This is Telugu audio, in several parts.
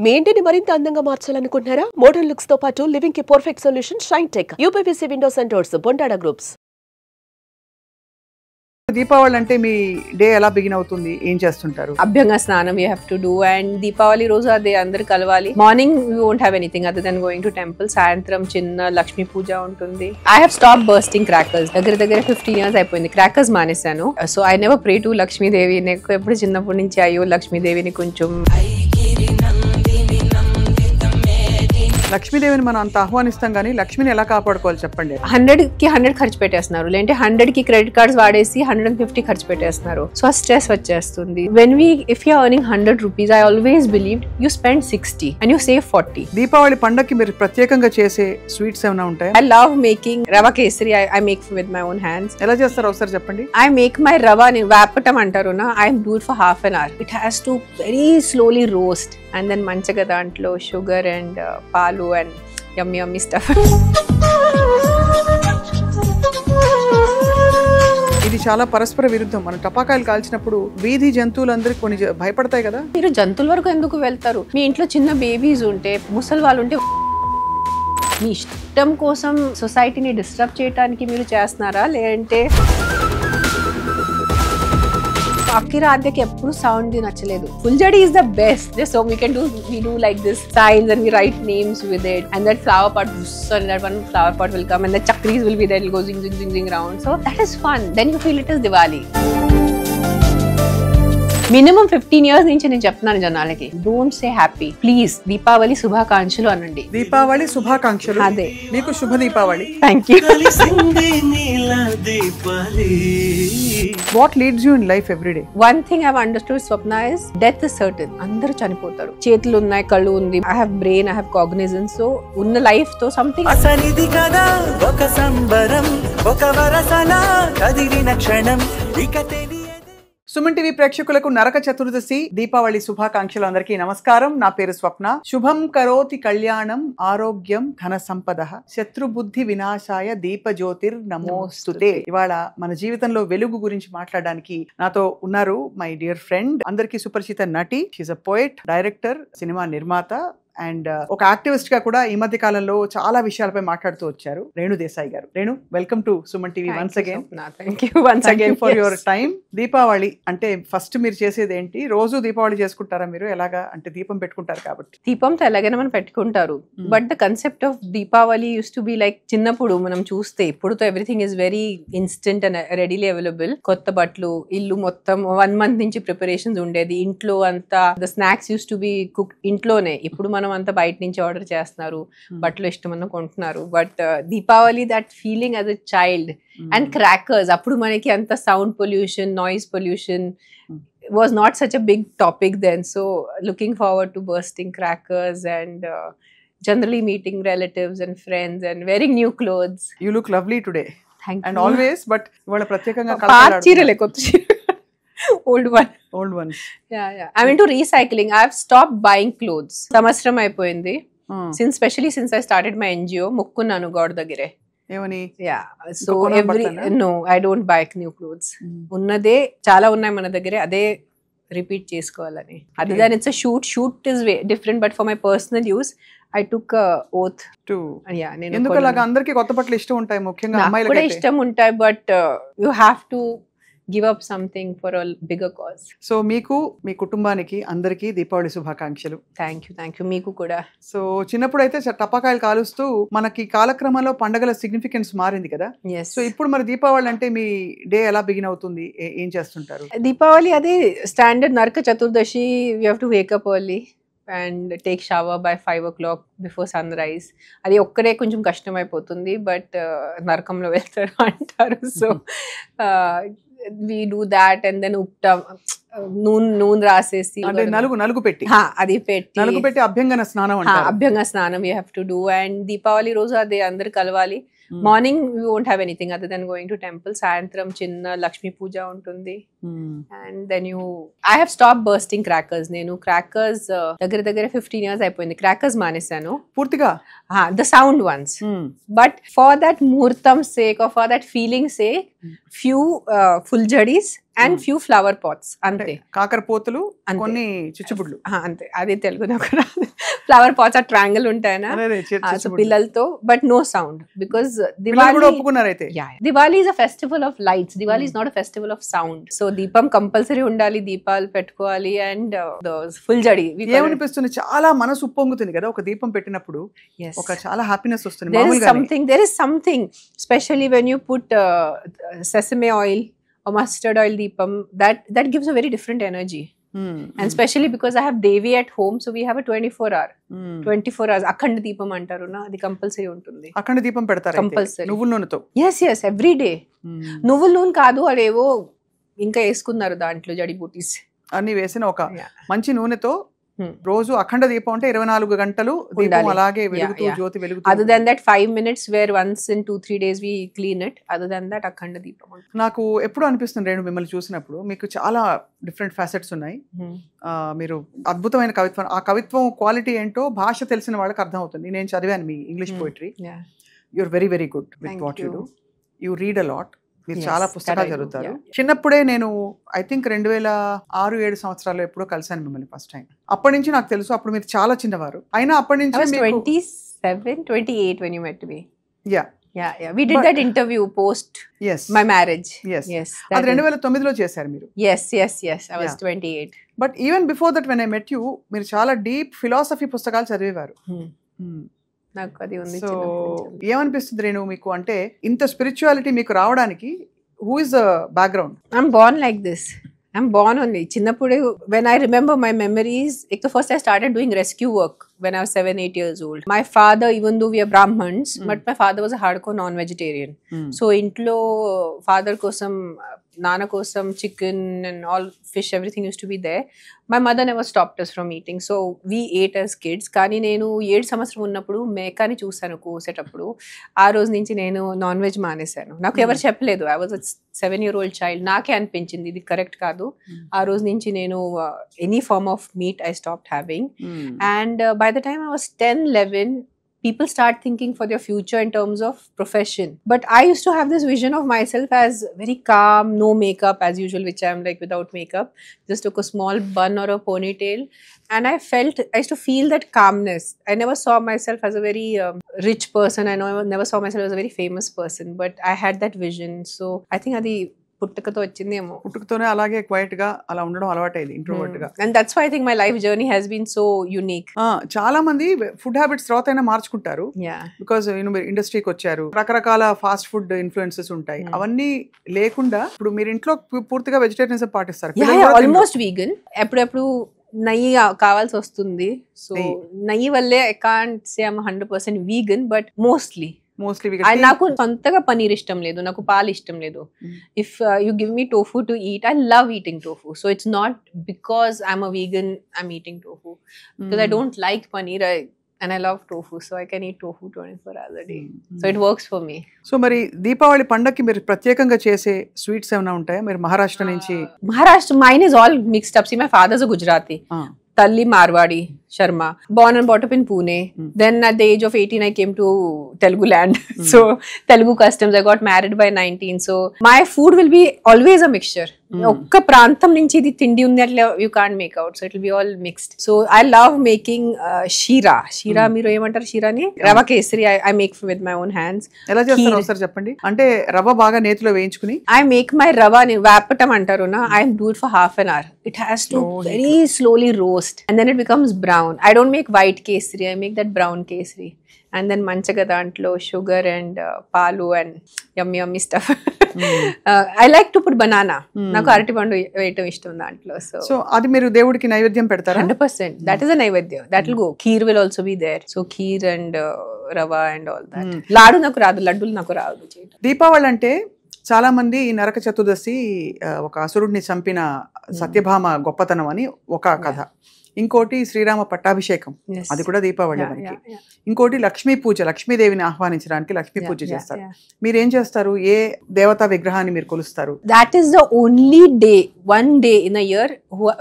మీ ఇంటిని మరింత అందంగా మార్చాలనుకుంటున్నారా? మోడర్న్ లుక్స్ తో పాటు లివింగ్ కి perfect solution shine tech, UPVC Windows and doors, Bondada groups. Deepavali అంటే మీ డే ఎలా బిగిన్ అవుతుంది? ఏం చేస్తుంటారు? అభ్యంగ స్నానం we have to do and Deepavali రోజు అదే అందరు కలవాలి. Morning we won't have anything other than going to temple. సాయంత్రం చిన్న లక్ష్మీ పూజ ఉంటుంది. I have stopped bursting crackers. దగ్గర 15 years అయిపోయింది క్రాకర్స్ మానేశాను. So I never pray to Lakshmidevi. నాకు ఎప్పుడు చిన్నప్పటి నుంచి అయ్యో లక్ష్మీదేవిని కొంచెం లక్ష్మీదేవిని మనం అంత ఆహ్వానిస్తాం కానీ లక్ష్మిని ఎలా కాపాడుకోవాలి చెప్పండి. 100కి 100 ఖర్చు పెట్టేస్తున్నారు, లేదంటే 100కి క్రెడిట్ కార్డ్స్ వాడేసి 150 ఖర్చు పెట్టేస్తున్నారు. సో ఆ స్ట్రెస్ వచ్చేస్తుంది. If you earning 100 rupees, I always believed you spend 60 and you save 40. Deepavali పండగకి మీరు ప్రత్యేకంగా చేసే స్వీట్స్ ఏమైనా ఉంటాయా? I love making rava kesari. I make with my own hands. ఎలా చేస్తారో ఒకసారి చెప్పండి. I make my rava, వేపటం అంటారు నా, I do it for half an hour. It has to very slowly roast and then మంచిగా దాంట్లో షుగర్ అండ్ పాలు and yummy stuff. ఇది చాలా పరస్పర విరుద్ధం. మనం టపాకాయలు కాల్చినప్పుడు వీధి జంతువులందరూ కొన్ని భయపడతాయి కదా. మీరు జంతువుల వరకు ఎందుకు వెళ్తారు? మీ ఇంట్లో చిన్న బేబీస్ ఉంటే, ముసలి వాళ్ళు ఉంటే, మీ ఇష్టం కోసం సొసైటీని డిస్టర్బ్ చేయడానికి మీరు చేస్తున్నారా? లేదంటే అకిరాధ్యకి ఎప్పుడు సౌండ్ నచ్చలేదు. ఫుల్జడి is the best. So we do like this signs and we write names with it, and that flower pot, and that one flower pot will come and the chakris will be there, it will go zing zing zing zing round. So that is fun. Then you feel it is Diwali. Minimum 15 years నుంచి నేను చెప్తున్నాను జనాలకి, don't say happy, please Deepavali శుభాకాంక్షలు అనండి. దీపావళి శుభాకాంక్షలు. అదే, మీకు శుభ Deepavali. Thank you. What leads you in life every day? One thing I have understood, Swapna, is death is certain. అందరూ చనిపోతారు. చేతులు ఉన్నాయి, కళ్ళు ఉంది, I have brain, I have cognizance. So ఉన్న లైఫ్ తో సంథింగ్ అసనిది కదా ఒక సంబరం, ఒక వరసన కదిలిన క్షణం ఇక తెలియదు. సుమన్ టీవీ ప్రేక్షకులకు నరక చతుర్దశి దీపావళి శుభాకాంక్షలు. అందరికీ నమస్కారం. నా పేరు స్వప్న. శుభం కరోతి కళ్యాణం ఆరోగ్యం ధన సంపద శత్రుబుద్ధి వినాశాయ దీపజ్యోతిర్ నమోస్తుతే. ఇవాళ మన జీవితంలో వెలుగు గురించి మాట్లాడడానికి నాతో ఉన్నారు మై డియర్ ఫ్రెండ్, అందరికీ సుపరిచిత నటి, she a poet, director, cinema నిర్మాత అండ్ ఒక యాక్టివిస్ట్ గా కూడా ఈ మధ్య కాలంలో చాలా విషయాలపై మాట్లాడుతూ వచ్చారు, రేణు దేశాయ్ గారు. Renu, welcome to Suman TV once again. Thank you for your time. Deepavali అంటే ఫస్ట్ మీరు చేసేది ఏంటి? రోజు దీపావళి చేసుకుంటారా మీరు? ఎలాగా అంటే దీపం పెట్టుకుంటారు కాబట్టి. దీపంతో ఎలాగైనా మనం పెట్టుకుంటారు, but the concept of Diwali used to be like చిన్నప్పుడు మనం చూస్తే, ఇప్పుడుతో everything is very instant and readily available. కొత్త బట్టలు, ఇల్లు మొత్తం 1 month నుంచి ప్రిపరేషన్స్ ఉండేది. ఇంట్లో అంతా the snacks use to B cook ఇంట్లోనే. ఇప్పుడు మనం అంతా బయట నుంచి ఆర్డర్ చేస్తున్నారు, బట్టలు ఇష్టమన్నా కొంటున్నారు. But Deepavali, that feeling as a child, and crackers, అప్పుడు మనకి అంత sound pollution, noise pollution was not such a big topic then. So looking forward to bursting crackers and generally meeting relatives and friends and wearing new clothes. You look lovely today. Thank and you. always, but ఇవాళ ప్రత్యేకంగా పాత చీరలే, కొత్త చీర, old ones. Yeah. I'm into recycling. I've stopped buying clothes. సంవత్సరం అయిపోయింది. Especially since I started my NGO, ముక్కున్నాను గోడ దగ్గరే. ఏమని? So no, I don't buy new clothes. ఉన్నదే చాలా ఉన్నాయి మన దగ్గరే, అదే రిపీట్ చేసుకోవాలని. అదే దాని it's shoot is different, but for my personal use I took oath to. ఎందుకు అలాగా? అందరికీ కొత్త బట్టలు ఇష్టం ఉంటాయి, ముఖ్యంగా అమ్మాయిలకు కూడా ఇష్టం ఉంటాయి, but you have to give up something for a bigger cause. So మీకు, మీ కుటుంబానికి అందరికీ దీపావళి శుభాకాంక్షలు. Thank you. మీకు కూడా. సో చిన్నప్పుడు అయితే టపాకాయలు కాలుస్తూ మనకి కాలక్రమంలో పండగల సిగ్నిఫికెన్స్ మారింది కదా. సో ఇప్పుడు మరి దీపావళి అంటే మీ డే ఎలా బిగిన్ అవుతుంది? ఏం చేస్తుంటారు? దీపావళి అదే standard Naraka Chaturdashi. You have to wake up early and take shower by 5 o'clock before sunrise. అది ఒక్కడే కొంచెం కష్టం అయిపోతుంది, బట్ నరకంలో వెళ్తారు అంటారు. So we do that and then నూనె రాసేసి నలుగు పెట్టి అది పెట్టి అభ్యంగన స్నానం we have to do. and Deepavali రోజు అదే అందరు కలవాలి. Morning we won't have anything other than going to temple. సాయంత్రం చిన్న లక్ష్మీ పూజ ఉంటుంది. And then I have stopped bursting crackers. నేను crackers దగ్గర 15 years అయిపోయింది. crackers మానేశాను పూర్తిగా. The sound ones. But for that muhurtam sake or for that feeling sake, few fuljadis and few flower pots అంతే. కాకరపోతులు, కొన్ని చిచ్చుబుడ్లు అంతే. అది తెలుగు నాకు రాదు. ఫ్లవర్ పాట్స్ ఆ ట్రయాంగిల్ ఉంటాయనా పిల్లలతో, but no sound because Diwali ఒప్పుకున్నారు. అయితే Diwali is a festival of lights. Diwali is not a festival of sound. So దీపం కంపల్సరీ ఉండాలి, దీపాలు పెట్టుకోవాలి. అండ్ ఫుల్ జడి ఏమనిపిస్తుంది, చాలా మనసు ఉప్పొంగుతుంది కదా ఒక దీపం పెట్టినప్పుడు. ఒక చాలా హ్యాపీనెస్ వస్తుంది. there is something especially when you put sesame oil or mustard oil deepam, that gives a very different energy. And especially because I have Devi at home, so we have a 24 hours అఖండ దీపం అంటారు నా, అది కంపల్సరీ ఉంటుంది. అఖండ దీపం పెడతారు కంపల్సరీ నువ్వుల నూనెతో. yes every day. నువ్వుల నూనె కాదు, అదేవో ఇంకా వేసుకున్నారు దాంట్లో జడి బూటీస్ అన్ని వేసిన ఒక మంచి నూనెతో రోజు అఖండ దీపం అంటే 24 గంటలు దీపం అలాగే వెలుగుతూ జ్యోతి వెలుగుతూ. Other than that 5 minutes where once in 2-3 days we clean it. Other than that అఖండ దీపం. నాకు ఎప్పుడు అనిపిస్తుంది రేణు, మిమ్మల్ని చూసినప్పుడు మీకు చాలా డిఫరెంట్ ఫ్యాసెట్స్ ఉన్నాయి. మీరు అద్భుతమైన కవిత్వం, ఆ కవిత్వం క్వాలిటీ ఏంటో భాష తెలిసిన వాళ్ళకి అర్థం అవుతుంది. నేను చదివాను మీ English poetry. You're very very good with what you do. You read a lot. మీరు చాలా పుస్తకాలు చదువుతారు. చిన్నప్పుడే నేను ఐ థింక్ 2006-7 సంవత్సరాలు ఎప్పుడో కలిసాను మిమ్మల్ని ఫస్ట్ టైం. అప్పటి నుంచి నాకు తెలుసు, అప్పుడు మీరు చాలా చిన్నవారు. అయినా అప్పటి నుంచి 27-28 when you met me. Yeah. We did that interview post my marriage. Yes. అది 2009లో చేశారు మీరు. Yes. I was 28. But even before that when I met you, మీరు చాలా డీప్ ఫిలాసఫీ పుస్తకాలు చదివేవారు. నాకు అది ఉంది. సో ఏమనిపిస్తుంది రేణు మీకు, అంటే ఇంత స్పిరిచువాలిటీ మీకు రావడానికి who is the background? I'm born like this. I'm born only. చిన్నప్పుడే when I remember my memories, the first I started doing rescue work when I was 7-8 years old. My father, even though we are Brahmins, but my father was a hardcore non-vegetarian. So ఇంట్లో father కోసం, నాన్న కోసం chicken and all fish, everything used to be there. My mother never stopped us from eating. So we ate as kids. కానీ నేను 7 సంవత్సరం ఉన్నప్పుడు మేకాని చూసాను కోసేటప్పుడు. ఆ రోజు నుంచి నేను నాన్ వెజ్ మానేశాను. నాకు ఎవరు చెప్పలేదు. I was a 7-year-old child. నాకే అనిపించింది ఇది కరెక్ట్ కాదు. ఆ రోజు నుంచి నేను any form of meat I stopped having. And by the time I was 10-11, people start thinking for their future in terms of profession. But I used to have this vision of myself as very calm, no makeup as usual, which I am like without makeup. Just took a small bun or a ponytail. And I used to feel that calmness. I never saw myself as a very rich person. I never saw myself as a very famous person. But I had that vision. So I think adi పుట్టుకతో వచ్చిందేమో. పుట్టుకతోనే అలాగే క్వైట్ గా అలా ఉండడం అలవాటైంది, ఇంట్రోవర్ట్ గా. And that's why I think my life journey has been so unique. చాలా మంది ఫుడ్ హ్యాబిట్స్ తర్వాత అయినా మార్చుకుంటారు. బికాజ్ మీరు ఇండస్ట్రీకి వచ్చారు, రకరకాల ఫాస్ట్ ఫుడ్ ఇన్ఫ్లుయెన్సెస్ ఉంటాయి. అవన్నీ లేకుండా ఇప్పుడు మీరు ఇంట్లో పూర్తిగా వెజిటేరియనిజం పాటిస్తారు. Almost vegan. ఎప్పుడెప్పుడు నెయ్యి కావాల్సి వస్తుంది. సో నెయ్యి వల్లే I can't say I'm 100% vegan, but mostly నాకు సొంతగా పనీర్ ఇష్టం లేదు, నాకు పాలు ఇష్టం లేదు. If you give me tofu to eat, I love eating tofu. So it's not because I'm a vegan I'm eating tofu, because I don't like paneer and I love tofu, so I can eat tofu 24 hours a day. So it works for me. So మరి దీపావళి పండగకి మీరు ప్రత్యేకంగా చేసే స్వీట్స్ ఏమైనా ఉంటాయా? మీరు మహారాష్ట్ర నుంచి. Mine is all mixed up. See, my father's a Gujarati. Talli Marwadi Sharma, born and brought up in Pune. Then at the age of 18 I came to Telugu land. So Telugu customs. I got married by 19. So my food will be always a mixture. ఒక్క ప్రాంతం నుంచి ఇది తిండి ఉంది అట్లా you can't make out. So it will be all mixed. So I love making shira. మీరు ఏమంటారు షీరాని? రవ kesari I make with my own hands. ఎలా చేస్తారో ఒకసారి చెప్పండి. అంటే రవ బాగా నేతిలో వేయించుకుని I make my rava వేపటం అంటారు నా, I do it for half an hour. It has to very slowly roast and then it becomes brown. I don't make white kesari, I make that brown kesari. And then manchaga dantlo sugar and palu and yummy stuff. I like to put banana. Naku arati pandu veyam ishtam dantlo. So adi meeru devudiki naivedyam pedtara? 100%. That is a naivedya. That will go. Kheer will also be there. So kheer and rava and all that. Ladu naku raadu, laddulu naku raadu cheyadam. Deepavali అంటే చాలా మంది ఈ నరక చతుర్దశి ఒక అసురుడిని చంపిన సత్యభామ గొప్పతనం అని ఒక కథ. ఇంకోటి శ్రీరామ పట్టాభిషేకం, Yes. అది కూడా దీపావళి Yeah, మనకి. yeah, yeah. ఇంకోటి లక్ష్మీ పూజ, లక్ష్మీదేవిని ఆహ్వానించడానికి లక్ష్మీ పూజ Yeah, చేస్తారు. yeah. మీరేం చేస్తారు? ఏ దేవతా విగ్రహాన్ని మీరు కొలుస్తారు? That is the only day, one day in a year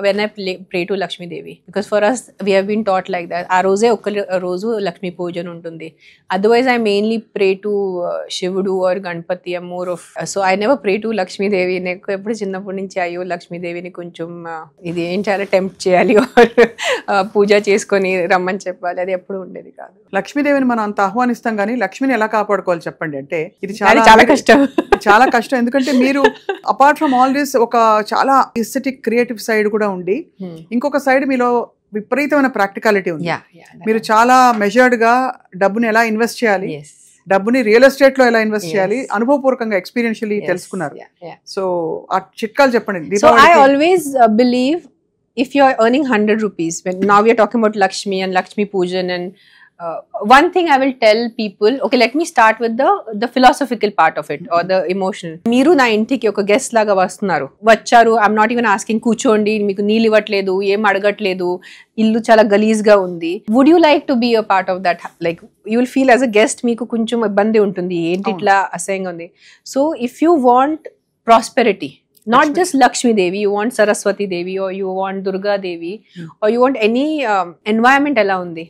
when I pray to Lakshmi Devi. Because for us, we have been taught like that. Our rozu Lakshmi Pujan untundi. Otherwise, I mainly pray to Shivudu or Ganpati. I'm more of... so I never pray to Lakshmi Devi. Nekku eppudu chinnappudu nunchi ayyo Lakshmi Devi ni koncham idi em chala tempt cheyali or పూజ చేసుకొని రమ్మని చెప్పాలి, అది ఎప్పుడు ఉండేది కాదు. లక్ష్మీదేవిని మనం అంత ఆహ్వానిస్తాం కానీ లక్ష్మిని ఎలా కాపాడుకోవాలి చెప్పండి. అంటే ఇది చాలా కష్టం. చాలా కష్టం. ఎందుకంటే మీరు అపార్ట్ ఫ్రమ్ ఆల్ దిస్ ఒక చాలా ఎస్థెటిక్ క్రియేటివ్ సైడ్ కూడా ఉండి ఇంకొక సైడ్ మీలో విపరీతమైన ప్రాక్టికాలిటీ ఉంది. మీరు చాలా మెజర్డ్ గా డబ్బుని ఎలా ఇన్వెస్ట్ చేయాలి, డబ్బుని రియల్ ఎస్టేట్ లో ఎలా ఇన్వెస్ట్ చేయాలి అనుభవపూర్వకంగా ఎక్స్పీరియన్షియల్లీ తెలుసుకున్నారు. సో ఆ చిట్కాలు చెప్పండి. So I always believe if you are earning 100 rupees, when now we are talking about Lakshmi and Lakshmi Pujan, and one thing I will tell people, okay, let me start with the philosophical part of it or the emotional. మీరు నా ఇంటికి ఒక గెస్ట్ లాగా వచ్చారు, ఐఎమ్ నాట్ ఈవెన్ ఆస్కింగ్, కూర్చోండి, మీకు నీళ్ళు ఇవ్వట్లేదు, ఏం అడగట్లేదు, ఇల్లు చాలా గలీజ్ గా ఉంది, would you like to be a part of that? Like you will feel as a guest, మీకు కొంచెం ఇబ్బంది ఉంటుంది, ఏంటి ఇట్లా అసహ్యంగా ఉంది. So if you want prosperity, not just Lakshmi Devi, you want Saraswati Devi or you want Durga Devi or you want any environment ela undi.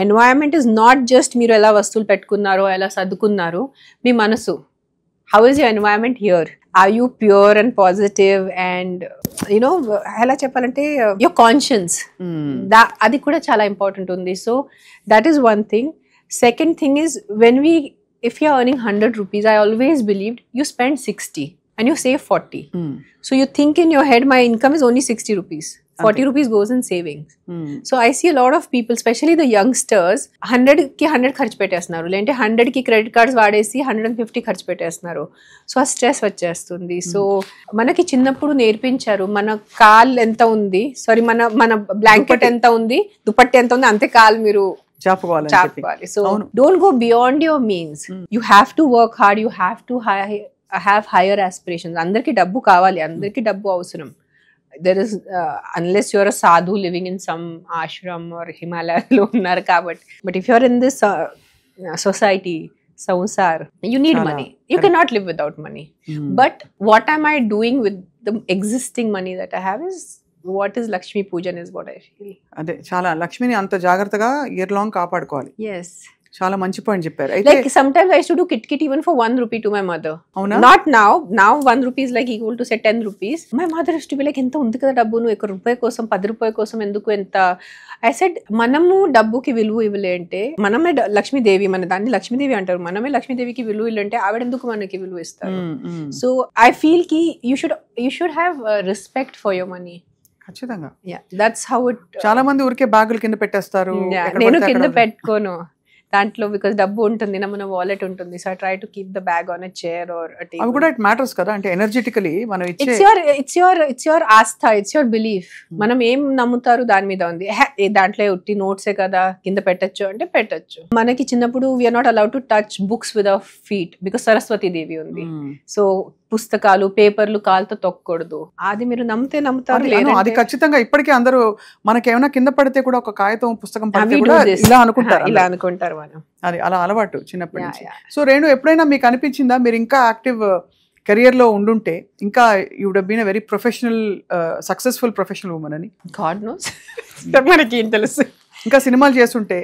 Environment is not just మీరు ఎలా వస్తువులు పెట్టుకున్నారో ఎలా సర్దుకున్నారో, మీ మనసు, how is your environment here? Are you pure and positive and you know ఎలా చెప్పాలంటే your conscience, అది కూడా చాలా ఇంపార్టెంట్ ఉంది. So that is one thing. Second thing is if you are earning 100 rupees, I always believed you spend 60 and you save 40. So you think in your head, my income is only 60 rupees. 40 rupees goes in savings. So I see a lot of people, especially the youngsters, 100 ki 100 ఖర్చు పెట్టేస్తున్నారు, లేదంటే 100 కి క్రెడిట్ కార్డ్స్ వాడేసి 150 ఖర్చు పెట్టేస్తున్నారు. సో ఆ స్ట్రెస్ వచ్చేస్తుంది. సో మనకి చిన్నప్పుడు నేర్పించారు, మన కాల్ ఎంత ఉంది, సారీ మన బ్లాంకెట్ ఎంత ఉంది, దుపట్టి ఎంత ఉంది, అంతే కాల్ మీరు చాపుకోవాలి. So don't go beyond your means. You have to work hard, you have to have higher aspirations. అందరికి డబ్బు కావాలి, అందరికి డబ్బు అవసరం. There is unless you are a sadhu living in some ashram or Himalaya lo unnar kabatti, but if you are in this society samsar, you need money. You cannot live without money. But what am I doing with the existing money that I have is what is Lakshmi Pujan is what I feel. అదే చాలా లక్ష్మిని అంత జాగ్రత్తగా ఇయర్ లాంగ్ కాపాడుకోవాలి. Yes. చాలా మంచి పాయింట్ చెప్పారు. Like sometimes I used to do kit even for 1 rupee to my mother. Not now 1 rupee is like equal to say 10 rupees. My mother used to be like, ఎంత ఉంది కదా డబ్బు, నువ్వు 1 రూపాయి కోసం 10 రూపాయల కోసం ఎందుకు ఎంత? I said, మనము డబ్బుకి విలువ ఇవ్వలే అంటే, మనమే లక్ష్మీదేవి, మన దాన్ని లక్ష్మీదేవి అంటారు, మనమే లక్ష్మీదేవికి విలువ ఇల్లంటే ఆవిడ ఎందుకు మనకి విలువ ఇస్తారు? So I feel ki you should have respect for your money. ఖచ్చితంగా. Yeah, that's how it. చాలా మంది ఊరికే బ్యాగులు కింద పెట్టేస్తారు. నేను కింద పెట్టుకోను దాంట్లో, బికాస్ డబ్బు ఉంటుంది నా, మన వాలెట్ ఉంటుంది. So I try to keep the bag on a chair or a table. అవి కూడా ఇట్ మ్యాటర్స్ కదా, అంటే ఎనర్జెటికలీ మనం ఇచ్చే ఇట్స్ యువర్ ఆస్థా, ఇట్స్ యువర్ బిలీఫ్. మనం ఏం నమ్ముతారు దాని మీద ఉంది. దాంట్లో ఉట్టి నోట్సే కదా, కింద పెట్టచ్చు అంటే పెట్టచ్చు. మనకి చిన్నప్పుడు we're not allowed to touch books with our feet because Saraswati Devi ఉంది. సో పుస్తకాలు పేపర్లు కాలుతో తొక్కకూడదు. అది మీరు నమ్ముతారు. అది ఖచ్చితంగా ఇప్పటికీ అందరూ మనకేమైనా కింద పడితే కూడా ఒక కాగితం పుస్తకం పడితే కూడా ఇలా అనుకుంటారు మనం. అది అలా అలవాటు చిన్నప్పటి నుంచి. సో రేణు, ఎప్పుడైనా మీకు అనిపించిందా మీరు ఇంకా యాక్టివ్ కెరియర్ లో ఉండుంటే ఇంకా you would have been a very professional successful professional women అని? గాడ్ నోస్, మనకి ఏం తెలుసు. ఇంకా సినిమాలు చేస్తుంటే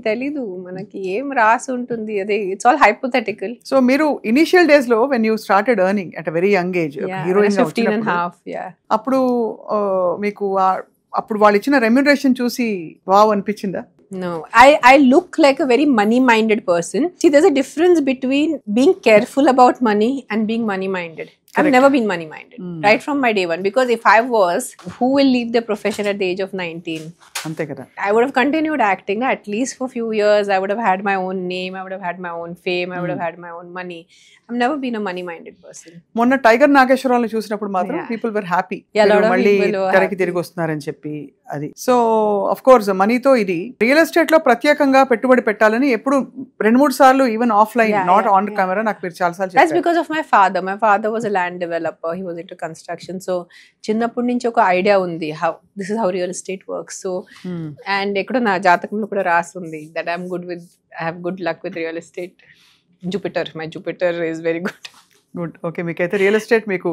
తెలీదు, మనకి ఏం రాసి ఉంటుంది, అదే ఇట్స్ ఆల్ హైపోథెటికల్. సో మీరు ఇనిషియల్ డేస్ లో when you started earning at a very young age, heroine 15.5, అప్పుడు మీకు అప్పుడు వాళ్ళు ఇచ్చిన రెమ్యునరేషన్ చూసి వావ్ అనిపించిందా? No, I look like a very money-minded person. See, there's a difference between being careful about money and being money-minded. Correct. I've never been money-minded, right from my day one. Because if I was, who will leave their profession at the age of 19? Ante kada. I would have continued acting at least for a few years. I would have had my own name. I would have had my own fame. I would have had my own money. I've never been a money-minded person. మొన్న టైగర్ నాగేశ్వరరావుని చూసినప్పుడు మాత్రం పీపుల్ వర్ హ్యాపీ, మళ్ళీ తెరకి తిరిగి వస్తున్నారని చెప్పి. అది సో ఆఫ్ కోర్స్ మనీతో ఇది రియల్ ఎస్టేట్ లో ప్రత్యేకంగా పెట్టుబడి పెట్టాలని ఎప్పుడు 2-3 సార్లు even offline, not on camera, నాకు మీరు చాలా సార్లు చెప్పారు. That's because of my father. My father was a land developer, he was into construction. So చిన్నప్పటి నుంచి ఒక ఐడియా ఉంది how this is how real estate works. So and ఎక్కడో నా జాతకంలో కూడా రాస్తుంది that I have good luck with real estate. My Jupiter is very good. Good. Okay, మీకైతే రియల్ ఎస్టేట్ మీకు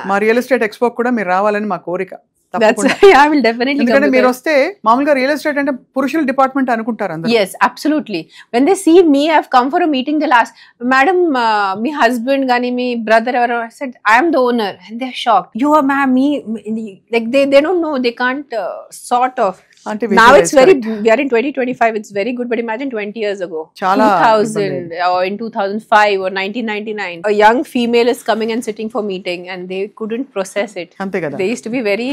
మా రియల్ ఎస్టేట్ ఎక్స్పో కూడా మీరు రావాలని మా కోరిక. I will definitely come. ఎందుకంటే మీరు వస్తే మామూలుగా రియల్ ఎస్టేట్ అంటే పురుషుల డిపార్ట్మెంట్ అనుకుంటారు అందరూ. Yes, absolutely. When they see me, I've come for a meeting, they'll ask, Madam, me husband gani, me brother, I said, I am the owner. And they're shocked. You are me, like they don't know, they can't sort of. Now it's very, we are in 2025, it's very good, but imagine 20 years ago, 2000 or in 2005 or 1999, a young female is coming and sitting for meeting and they couldn't process it. They used to be very,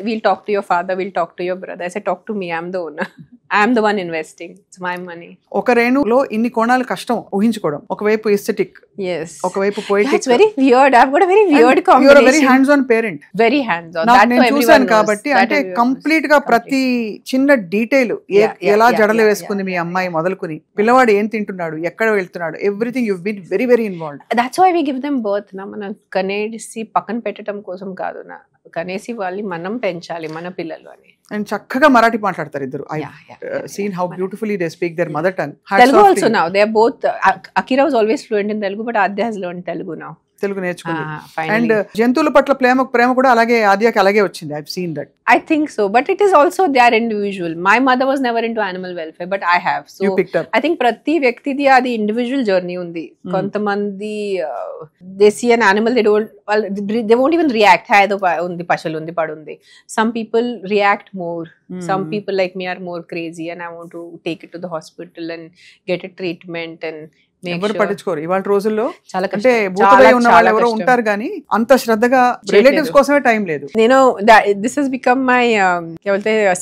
we'll talk to your father, we'll talk to your brother. I said, talk to me, I'm the owner. I am the one investing. It's my money. ఒక రేణులో ఇన్ని కోణాలు కష్టం ఊహించుకోవడం. ఒకవైపు ఎస్థెటిక్, yes, ఒకవైపు poetic. That's very weird. I've got a very weird combination. You are a very hands on parent. Very hands on. That నేను చూసాను కాబట్టి అంటే కంప్లీట్ గా ప్రతి చిన్న డీటెయిల్ ఎలా జడలు వేసుకుంది మీ అమ్మాయి మొదలుకుని పిల్లవాడు ఏం తింటున్నాడు, ఎక్కడ వెళ్తున్నాడు, everything you been very very involved. That's why we give them birth. నా మనం కనేసి పక్కన పెట్టడం కోసం కాదు, నా కనేసి వాళ్ళు మనం పెంచాలి మన పిల్లలు అని. అండ్ చక్కగా మరాఠీ మాట్లాడతారు ఇద్దరు. I seen how beautifully they speak their mother tongue. Telugu also now. They are both. Akira was always fluent in Telugu, but Adya has learned Telugu now. Telugu నేర్చుకుంది. అండ్ జంతువుల పట్ల ప్రేమ కూడా అలాగే ఆద్యాకి అలాగే వచ్చింది. I have seen that. I think so, but it is also their individual. My mother was never into animal welfare, but I have. So you picked up. I think ప్రతి వ్యక్తిది అది individual journey ఉంది. కొంతమంది they see an animal, they won't even react. ఏదో ఉంది, పశువులు ఉంది, పడుంది. Some people react more. Some people like me are more crazy and I want to take it to the hospital and get a treatment and ఎవరు పట్టించుకోరు ఇవాళ రోజుల్లో. అంటే భూతదయ ఉన్న వాళ్ళు ఎవరో ఉంటారు కానీ అంత శ్రద్ధగా రిలేటివ్స్ కోసమే టైం లేదు. నేను this has become my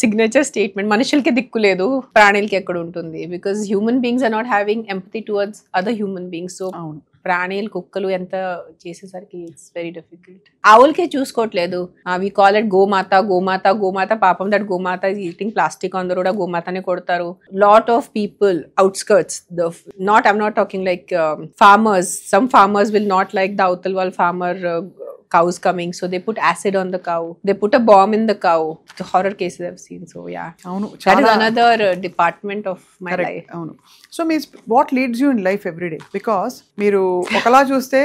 signature statement. మనుషులకి దిక్కు లేదు, ప్రాణులకి ఎక్కడ ఉంటుంది. Because human beings are not having empathy towards other human beings. So ప్రాణీలు, కుక్కలు ఎంత చేసేసరికి ఇట్స్ వెరీ డిఫికల్ట్. ఆవులకే చూసుకోవట్లేదు. We call it gomata, gomata, gomata. పాపం that gomata is eating plastic on the road. గోమాతనే కొడతారు. Lot of people outskirts, I'm not talking like farmers. Some farmers will not like the Autalwal farmer cows coming, so they put acid on the cow, they put a bomb in the cow. The horror cases I've seen. So yeah, that is another department of my life. So means what leads you in life every day? Because మీరు ఒకలా చూస్తే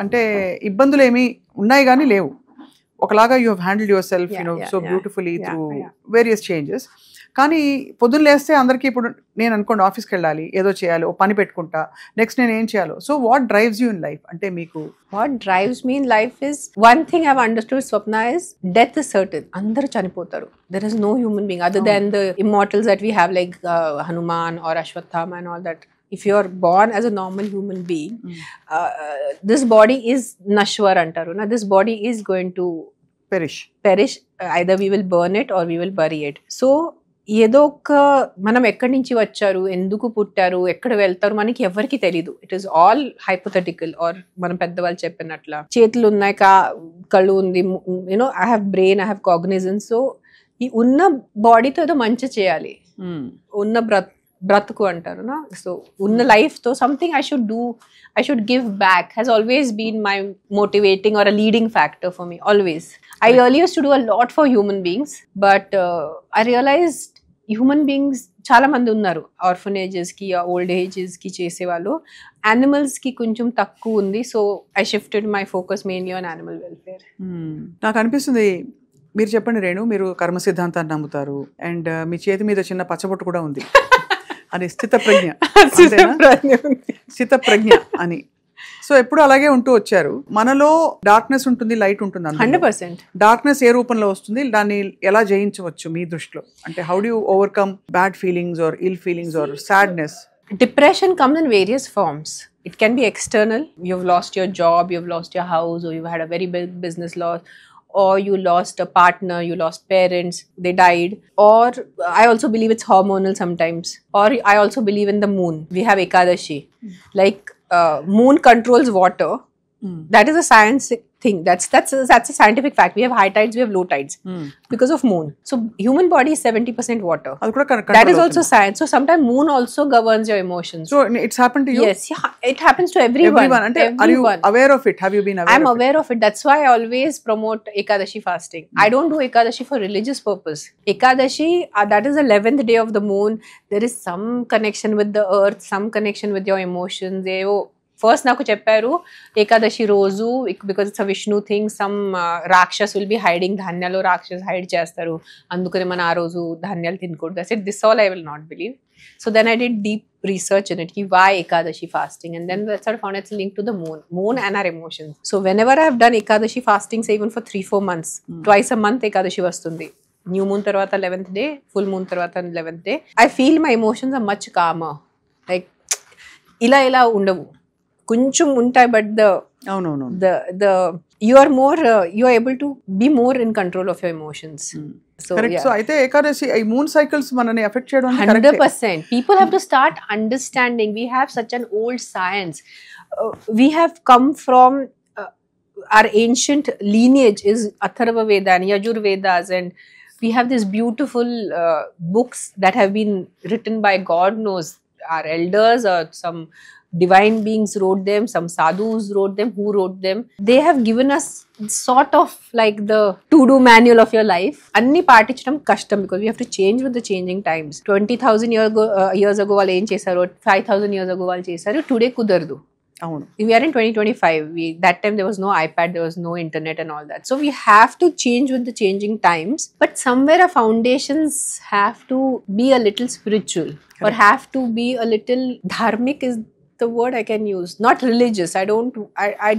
అంటే ఇబ్బందులు ఏమి ఉన్నాయి కానీ లేవు. ఒకలాగా you have handled yourself so beautifully through various changes. కానీ పొద్దున్న లేస్తే అందరికీ ఇప్పుడు నేను అనుకోండి ఆఫీస్కి వెళ్ళాలి, ఏదో చేయాలి, ఓ పని పెట్టుకుంటా, నెక్స్ట్ నేను ఏం చేయాలో. So what drives you in life? అంటే మీకు what drives me in life is one thing I have understood, Swapna, is death is certain. అందరూ చనిపోతారు. There is no human being other than the immortals that we have like Hanuman or Ashwatthama and all that. If you are born as a normal human being, this body is nashwar antaru na. This body is going to perish. Either we will burn it or we will bury it. So ఏదో ఒక మనం ఎక్కడి నుంచి వచ్చారు, ఎందుకు పుట్టారు, ఎక్కడ వెళ్తారు, మనకి ఎవరికి తెలీదు. It is all hypothetical. Or మనం పెద్దవాళ్ళు చెప్పినట్ల చేతులు ఉన్నాయి, కళ్ళు ఉంది, I have brain, I have cognizance. So ఈ ఉన్న బాడీతో ఏదో మంచి చేయాలి, ఉన్న బ్రతుకు అంటారు నా. సో ఉన్న లైఫ్ తో something I should do, I should give back has always been my motivating or a leading factor for me, always. I earlier used to do a lot for human beings, but I realized human beings చాలా మంది ఉన్నారు ఆర్ఫనేజెస్ కి, ఓల్డ్ ఏజెస్ కి చేసేవాళ్ళు. యానిమల్స్ కి కొంచెం తక్కువ ఉంది. So I shifted my focus mainly on animal welfare. నాకు అనిపిస్తుంది, మీరు చెప్పండి రేణు, మీరు కర్మ సిద్ధాంతాన్ని నమ్ముతారు అండ్ మీ చేతి మీద చిన్న పచ్చబొట్టు కూడా ఉంది అని స్థిత ప్రజ్ఞ అని. సో ఎప్పుడు అలాగే ఉంటూ వచ్చారు. మనలో డార్క్నెస్ ఉంటుంది, లైట్ ఉంటుంది. 100%. డార్క్నెస్ ఏ రూపంలో వస్తుంది, దాన్ని ఎలా జయించవచ్చు మీ దృష్టిలో? అంటే how do you overcome bad feelings or ill feelings or sadness? Depression comes in various forms. It can be external. You've lost your job, you've lost your house, or you've had a very big business loss, or you lost a partner, you lost parents, they died. Or I also believe it's hormonal sometimes. Or I also believe in the moon. We have Ekadashi. Like moon controls water. That is a thing. That's a scientific fact. We have high tides, we have low tides because of moon. So human body is 70% water. అది కూడా That is also science. So sometimes moon also governs your emotions. So it's happened to you? Yes, yeah, it happens to everyone. అంటే are you aware of it? Have you been aware? I'm aware of it. That's why I always promote Ekadashi fasting. I don't do Ekadashi for religious purpose. Ekadashi, that is the 11th day of the moon. There is some connection with the earth, some connection with your emotions. First నాకు చెప్పారు ఏకాదశి రోజు because it's a Vishnu thing some rakshas will be hiding ధాన్యాలు రాక్షస్ హైడ్ చేస్తారు అందుకని మనం ఆ రోజు ధాన్యాలు తినకూడదు. I said this all I will not believe. So then I did deep research in it. Why Ekadashi fasting? And then that's how I found it's linked to the moon and our emotions. So whenever I have done Ekadashi fasting, say even for 3-4 months, twice a month Ekadashi vastundi. New moon tarvata 11th day, full moon tarvata 11th day. I feel my emotions are much calmer. Like ఇలా ఉండవు, కొంచెం ఉంటాయి, but the you are more you are able to be more in control of your emotions. So correct. yeah. So అయితే ఏకాదశి ఈ మూన్ సైకిల్స్ మనని ఎఫెక్ట్ చేయడం 100%. People have to start understanding. We have such an old science. We have come from our ancient lineage is Atharva Veda and Yajur Vedas, and we have these beautiful books that have been written by God knows our elders or some divine beings wrote them, some sadhus wrote them. Who wrote them? They have given us sort of like the to-do manual of your life. Anni paatichadam kashtam because we have to change with the changing times. 20,000 years ago వాళ్ళు ఏం చేశారో 5,000 years ago వాళ్ళు చేశారు, today కుదరదు. అవును. We are in 2025. That time there was no iPad, there was no internet and all that. So we have to change with the changing times. But somewhere our foundations have to be a little spiritual. Correct. Or have to be a little dharmic is the word I can use. Not religious. I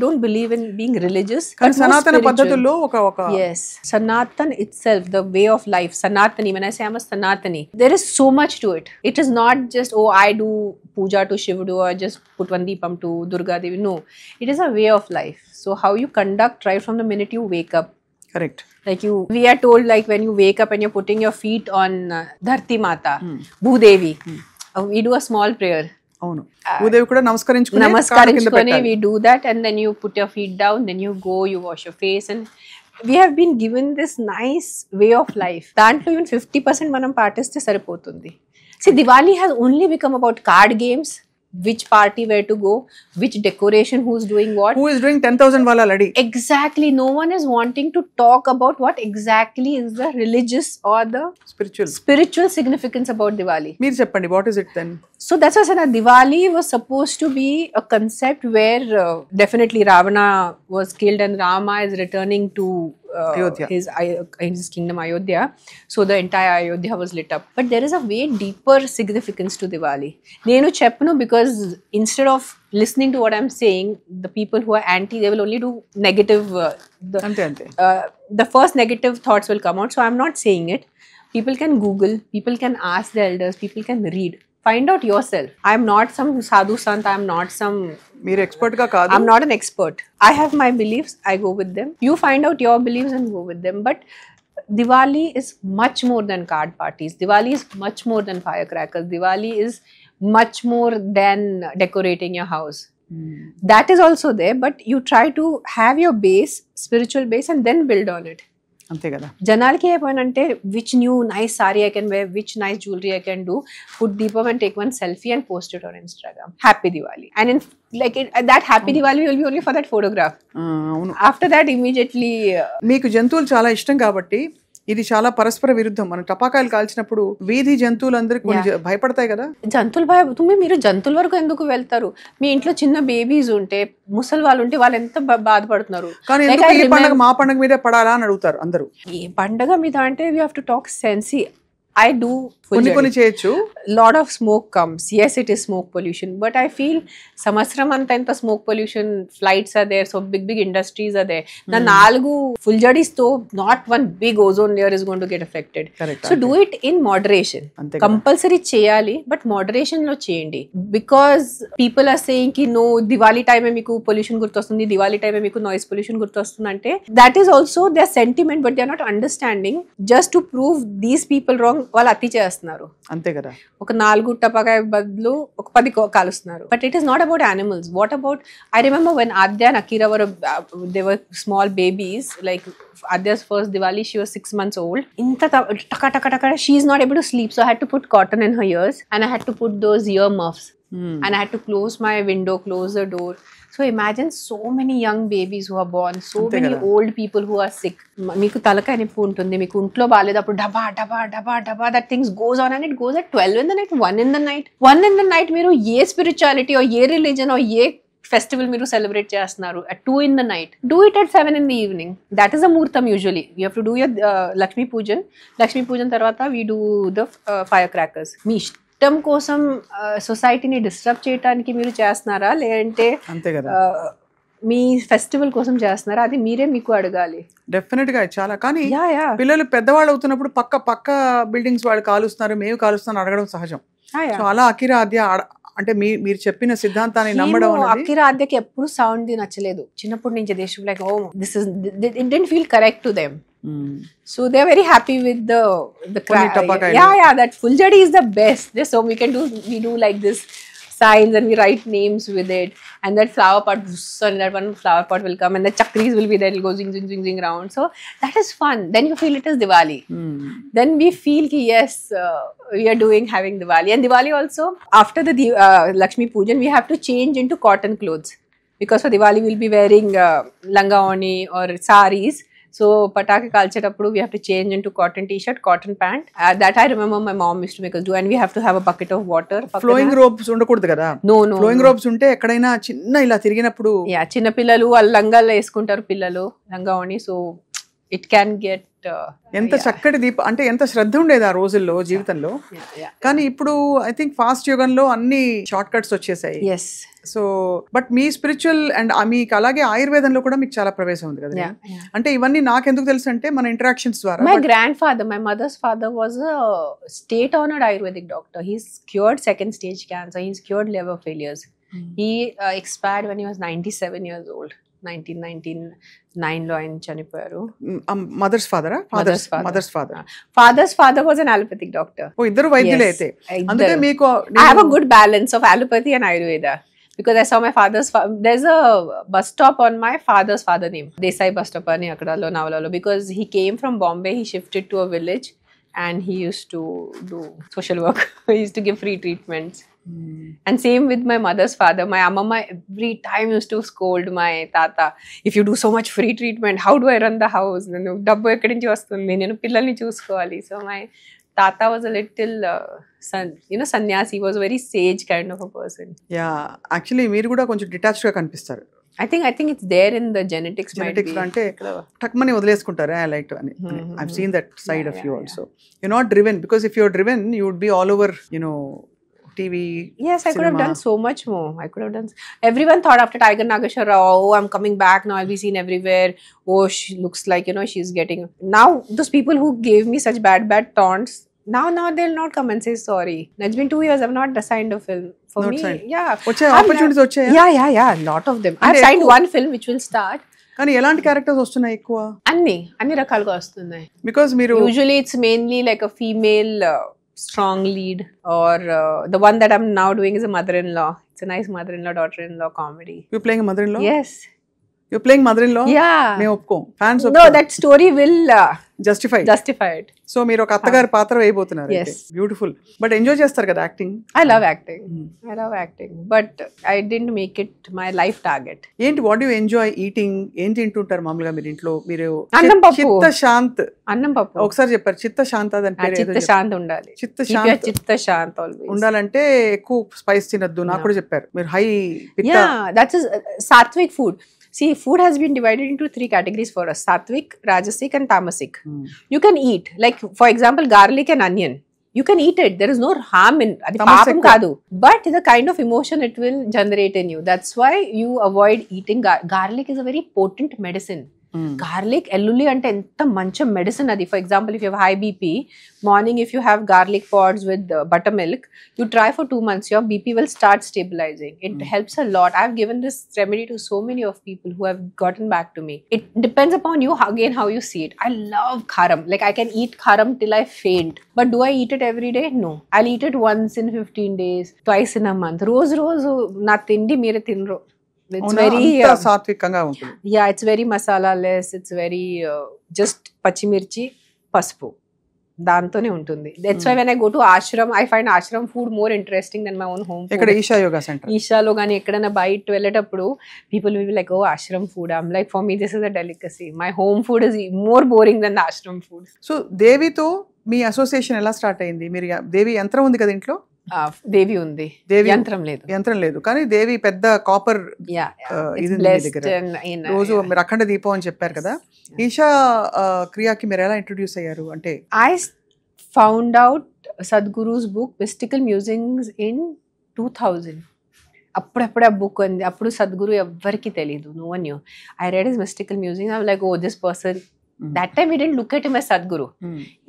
don't believe in being religious. కానీ సనాతన పద్ధతుల్లో ఒక Yes. Sanatan itself, the way of life. Sanatani. When I say I'm a Sanatani, there is so much to it. It is not just, oh, I do puja to Shivudu or just put one deepam to Durga Devi. No. It is a way of life. So how you conduct right from the minute you wake up. Correct. Like we are told like when you wake up and you're putting your feet on Dharti Mata, Bhudevi. We do a small prayer. అవును. భూదేవి కూడా నమస్కరించుకొని we do that, and then you put your feet down, then you go, you wash your face, and we have been given this nice way of life. దాంట్లో even 50% మనం పాటిస్తే సరిపోతుంది. See, Diwali has only become about card games, which party where to go, which decoration, who's doing what. Who is doing 10,000 wala ladi. Exactly. No one is wanting to talk about what exactly is the religious or the spiritual significance about Diwali. Meer cheppandi, what is it then? So that's why I said Diwali was supposed to be a concept where definitely Ravana was killed and Rama is returning to his kingdom Ayodhya. So the entire Ayodhya was lit up. But there is a way deeper significance to Diwali. Nenu cheppanu because instead of listening to what I'm saying, the people who are anti, they will only do negative. The first negative thoughts will come out. So I'm not saying it. People can Google, people can ask the elders, people can read. Find out yourself. I'm not some sadhu sant. I'm not some. Meer expert ka kaadu. I'm not an expert. I have my beliefs. I go with them. You find out your beliefs and go with them. But Diwali is much more than card parties. Diwali is much more than firecrackers. Diwali is much more than decorating your house. That is also there. But you try to have your base, spiritual base, and then build on it. అంతే కదా. జనాలకి ఏమంటే which new nice sari I can wear, which nice jewellery I can do, put deepam and take one selfie and post it on Instagram. Happy Diwali. And in like that happy Diwali will be only for that photograph. After that immediately. మీకు జంతువులు చాలా ఇష్టం కాబట్టి ఇది చాలా పరస్పర విరుద్ధం. మనం టపాకాయలు కాల్చినప్పుడు వీధి జంతువులందరూ కొంచెం భయపడతాయి కదా. జంతువులు మీరు జంతువుల వరకు ఎందుకు వెళ్తారు? మీ ఇంట్లో చిన్న బేబీస్ ఉంటే, ముసలి వాళ్ళు ఉంటే వాళ్ళు ఎంత బాధపడుతున్నారు. కానీ ఈ పండుగ మా పండుగ మీదే పడాలా అని అడుగుతారు అందరూ. ఏ పండుగ మీద అంటే we have to talk sense. I do కొన్ని చేయొచ్చు. Lot of smoke comes. Yes, it is smoke pollution, but I feel సంవత్సరం అంతా ఎంత smoke pollution, flights are there, so big industries are there. The 4 full-jadis తో not one big ozone layer is going to get affected. Correct. So do it in moderation. Compulsory చేయాలి, but moderation లో చేయండి. Because people are saying ki no, Diwali time e meeku pollution గుర్తొస్తుంది, Diwali time e meeku noise pollution గుర్తొస్తుంది అంటే that is also their sentiment, but they are not understanding. Just to prove these people wrong, వాళ్ళు అతి చేస్తున్నారు. అంతే కదా. ఒక 4 టపాకాయ బదులు ఒక 10 కాలుస్తున్నారు. But it is not about animals. What about, I remember when Aadya and Akira were they were small babies, like Adya's first Diwali she was 6 months old. Inta taka taka taka, she is not able to sleep, so I had to put cotton in her ears and I had to put those ear muffs and I had to close my window, close the door. So imagine so many young babies who are born, so many old people who are sick. Meeku talakayi nippu untundi, meeku untlo baaledapudu daba daba daba daba, that things goes on and it goes at 12 in the night, 1 in the night. 1 in the night meeru ye spirituality or ye religion or ye festival meeru celebrate chestunaru at 2 in the night, do it at 7 in the evening. That is a muhurtam. Usually you have to do your Lakshmi Pujan tarvata we do the firecrackers. మీ ఇష్టం కోసం సొసైటీని డిస్టర్బ్ చేయడానికి మీరు చేస్తున్నారా, లేదంటే అంతే కదా మీ ఫెస్టివల్ కోసం చేస్తున్నారా, అది మీరే మీకు అడగాలి. డెఫినెట్ గా చాలా. కానీ పిల్లలు పెద్దవాళ్ళు అవుతున్నప్పుడు పక్క బిల్డింగ్స్ వాళ్ళు కాలుస్తున్నారు, మేము కాలుస్తున్నాం అడగడం సహజం. సో అలా అకిరా ఆద్య అంటే మీరు చెప్పిన సిద్ధాంతాన్ని నమ్మడం అనేది. అకిరా ఆద్యకి ఎప్పుడు సౌండ్ నచ్చలేదు చిన్నప్పటి నుంచి. They should like, oh this is, it didn't feel correct to them. So they are very happy with the crack. Yeah, that Fuljadi is the best. So we do like this signs and we write names with it, and that flower pot, and that one flower pot will come and the chakris will be there, it'll go zing zing zing zing round. So that is fun. Then you feel it is Diwali. Then we feel ki yes, we are having Diwali. And Diwali also, after the Lakshmi Pujan, we have to change into cotton clothes, because for Diwali we'll be wearing langa oni or saris. So patake kalcheటప్పుడు we have to change into cotton t-shirt, cotton pant. That I remember my mom used to make us do, and we have to have a bucket of water. Flowing robes ఉండకూడదు కదా. No. Flowing robes ఉంటే ఎక్కడైనా చిన్న ఇలా తిరిగినప్పుడు చిన్న పిల్లలు వాళ్ళ లంగాలు వేసుకుంటారు, పిల్లలు లంగా ఓని. సో ఇట్ క్యాన్ గెట్ ఎంత చక్కటి అంటే ఎంత శ్రద్ధ ఉండేది ఆ రోజుల్లో జీవితంలో. కానీ ఇప్పుడు ఐ థింక్ ఫాస్ట్ యుగంలో అన్ని షార్ట్ కట్స్ వచ్చేసాయి. So but me spiritual and మీకు అలాగే ఆయుర్వేదంలో కూడా మీకు చాలా ప్రవేశం ఉంది కదా. అంటే ఇవన్నీ నాకెందుకు తెలుసు అంటే మన ఇంటరాక్షన్స్ ద్వారా. My grand father, my mother's father was a state honoured ayurvedic doctor. He's cured 2nd stage cancer, he's cured liver failures. He expired when he was 97 years old. 1999 లో ఆయన చనిపోయారు. Mother's father was an allopathic doctor. ఇద్దరు వైద్యులే అయితే. అందుకే మీకు I have a good balance of allopathy and Ayurveda, because I saw my father's there's a bus stop on my father's father name, Desai bus stop ani akadalo Navalalo, because he came from Bombay, he shifted to a village and he used to do social work. He used to give free treatments. And same with my mother's father. My amma every time used to scold my tata, if you do so much free treatment, how do I run the house? Nenu dabbu ekkadi nunchi vastundi, nenu pillalni chusukovali. So my tata was a little sannyasi. He was a very sage kind of a person. Yeah, actually మీరు కూడా కొంచెం డిటాచ్డ్ గా కనిపిస్తారు. I think it's there in the genetics. అంటే టక్మని వదిలేసుకుంటారు I like to అని. I've seen that side of you also. You're not driven, because if you're driven you would be all over, TV. Yes, I could have done so much more. Everyone thought after Tiger Nageshwar Rao, oh, I'm coming back now, I'll be seen everywhere. Oh, she looks like, she's getting. Now those people who gave me such bad taunts, now they'll not come and say sorry. It's been 2 years, I've not signed a film. For not me, signed. Yeah. Opportunities వచ్చాయా? Yeah, lot of them. I've signed one film which will start. కానీ ఎలాంటి క్యారెక్టర్స్ వస్తున్నాయి ఎక్కువ? అన్ని రకాలుగా వస్తున్నాయి. Because మీరు usually it's mainly like a female strong lead, or the one that I'm now doing is a mother-in-law. It's a nice mother-in-law, daughter-in-law comedy. You're playing a mother-in-law? Yes. You're playing mother-in-law? Yeah. నేను ఒప్పుకోం. Fans No, that story will justify it. So మీరు ఒక అత్తగారి పాత్ర వేయబోతున్నారు. Yes. Beautiful. But enjoy చేస్తారు కదా acting? I love acting. But I didn't make it my life target. ఏంటి, what do you enjoy eating? ఏం తింటుంటారు మామూలుగా మీరు ఇంట్లో? మీరు అన్నం పప్పు. చిత్త శాంత్. అన్నం పప్పు. ఒకసారి చెప్పారు చిత్త శాంత్ అని పేరు. చిత్త శాంత్ ఉండాలి. చిత్త శాంత్ always ఉండాలంటే ఎక్కువ స్పైస్ తినొద్దు నాకు కూడా చెప్పారు. మీరు హై పిత్త. Yeah, that's sattvic food. See, food has been divided into 3 categories for us: sattvic, rajasic and tamasic. You can eat, like for example, garlic and onion. You can eat it. There is no harm in it. Papam kadu. But the kind of emotion it will generate in you. That's why you avoid eating garlic. Is a very potent medicine. Garlic ఎల్లుల్లి అంటే ఎంత మంచి మెడిసిన్ అది. For example if you high BP, morning if you have garlic pods with buttermilk, you try for 2 months, your BP will start stabilizing. It helps a lot. I've given this remedy to so many of people who have gotten back to me. It depends upon you again how you see it. I love kharam. Like I can eat kharam till I faint. But do I eat it every day? No. I'll eat it once in 15 days, twice in a month. Rose na tindi mere tinro. It's very సాత్వికంగా ఉంటుంది. Yeah, it's very masala less. It's very just pachimirchi, paspu. దాంతోనే ఉంటుంది. That's why when I go to ashram, I find ashram food more interesting than my own home food. ఇక్కడ ఈషా యోగా సెంటర్, ఈషాలో కానీ ఎక్కడైనా బయట వెళ్ళేటప్పుడు people will be like, oh, ashram food. I'm like, for me this is a delicacy. My home food is more boring than the ashram food. So దేవితో మీ అసోసియేషన్ ఎలా స్టార్ట్ అయింది? మీరు దేవి యంత్రం ఉంది కదా ఇంట్లో? దేవి ఉంది, యంత్రం లేదు. యంత్రం లేదు, కానీ దేవి పెద్ద కాపర్ ఇది దగ్గర. రోజు మీరు అఖండ దీపం అని చెప్పారు కదా, ఈషా క్రియాకి మీరు ఎలా ఇంట్రొడ్యూస్ అయ్యారు? అంటే I found out Sadhguru's book Mystical Musings in 2000. అప్పుడప్పుడు ఆ బుక్ ఉంది. అప్పుడు సద్గురు ఎవ్వరికి తెలియదు, no one knew. I read his Mystical Musings. I'm like, oh, this person. That time we didn't look at him as Sadhguru.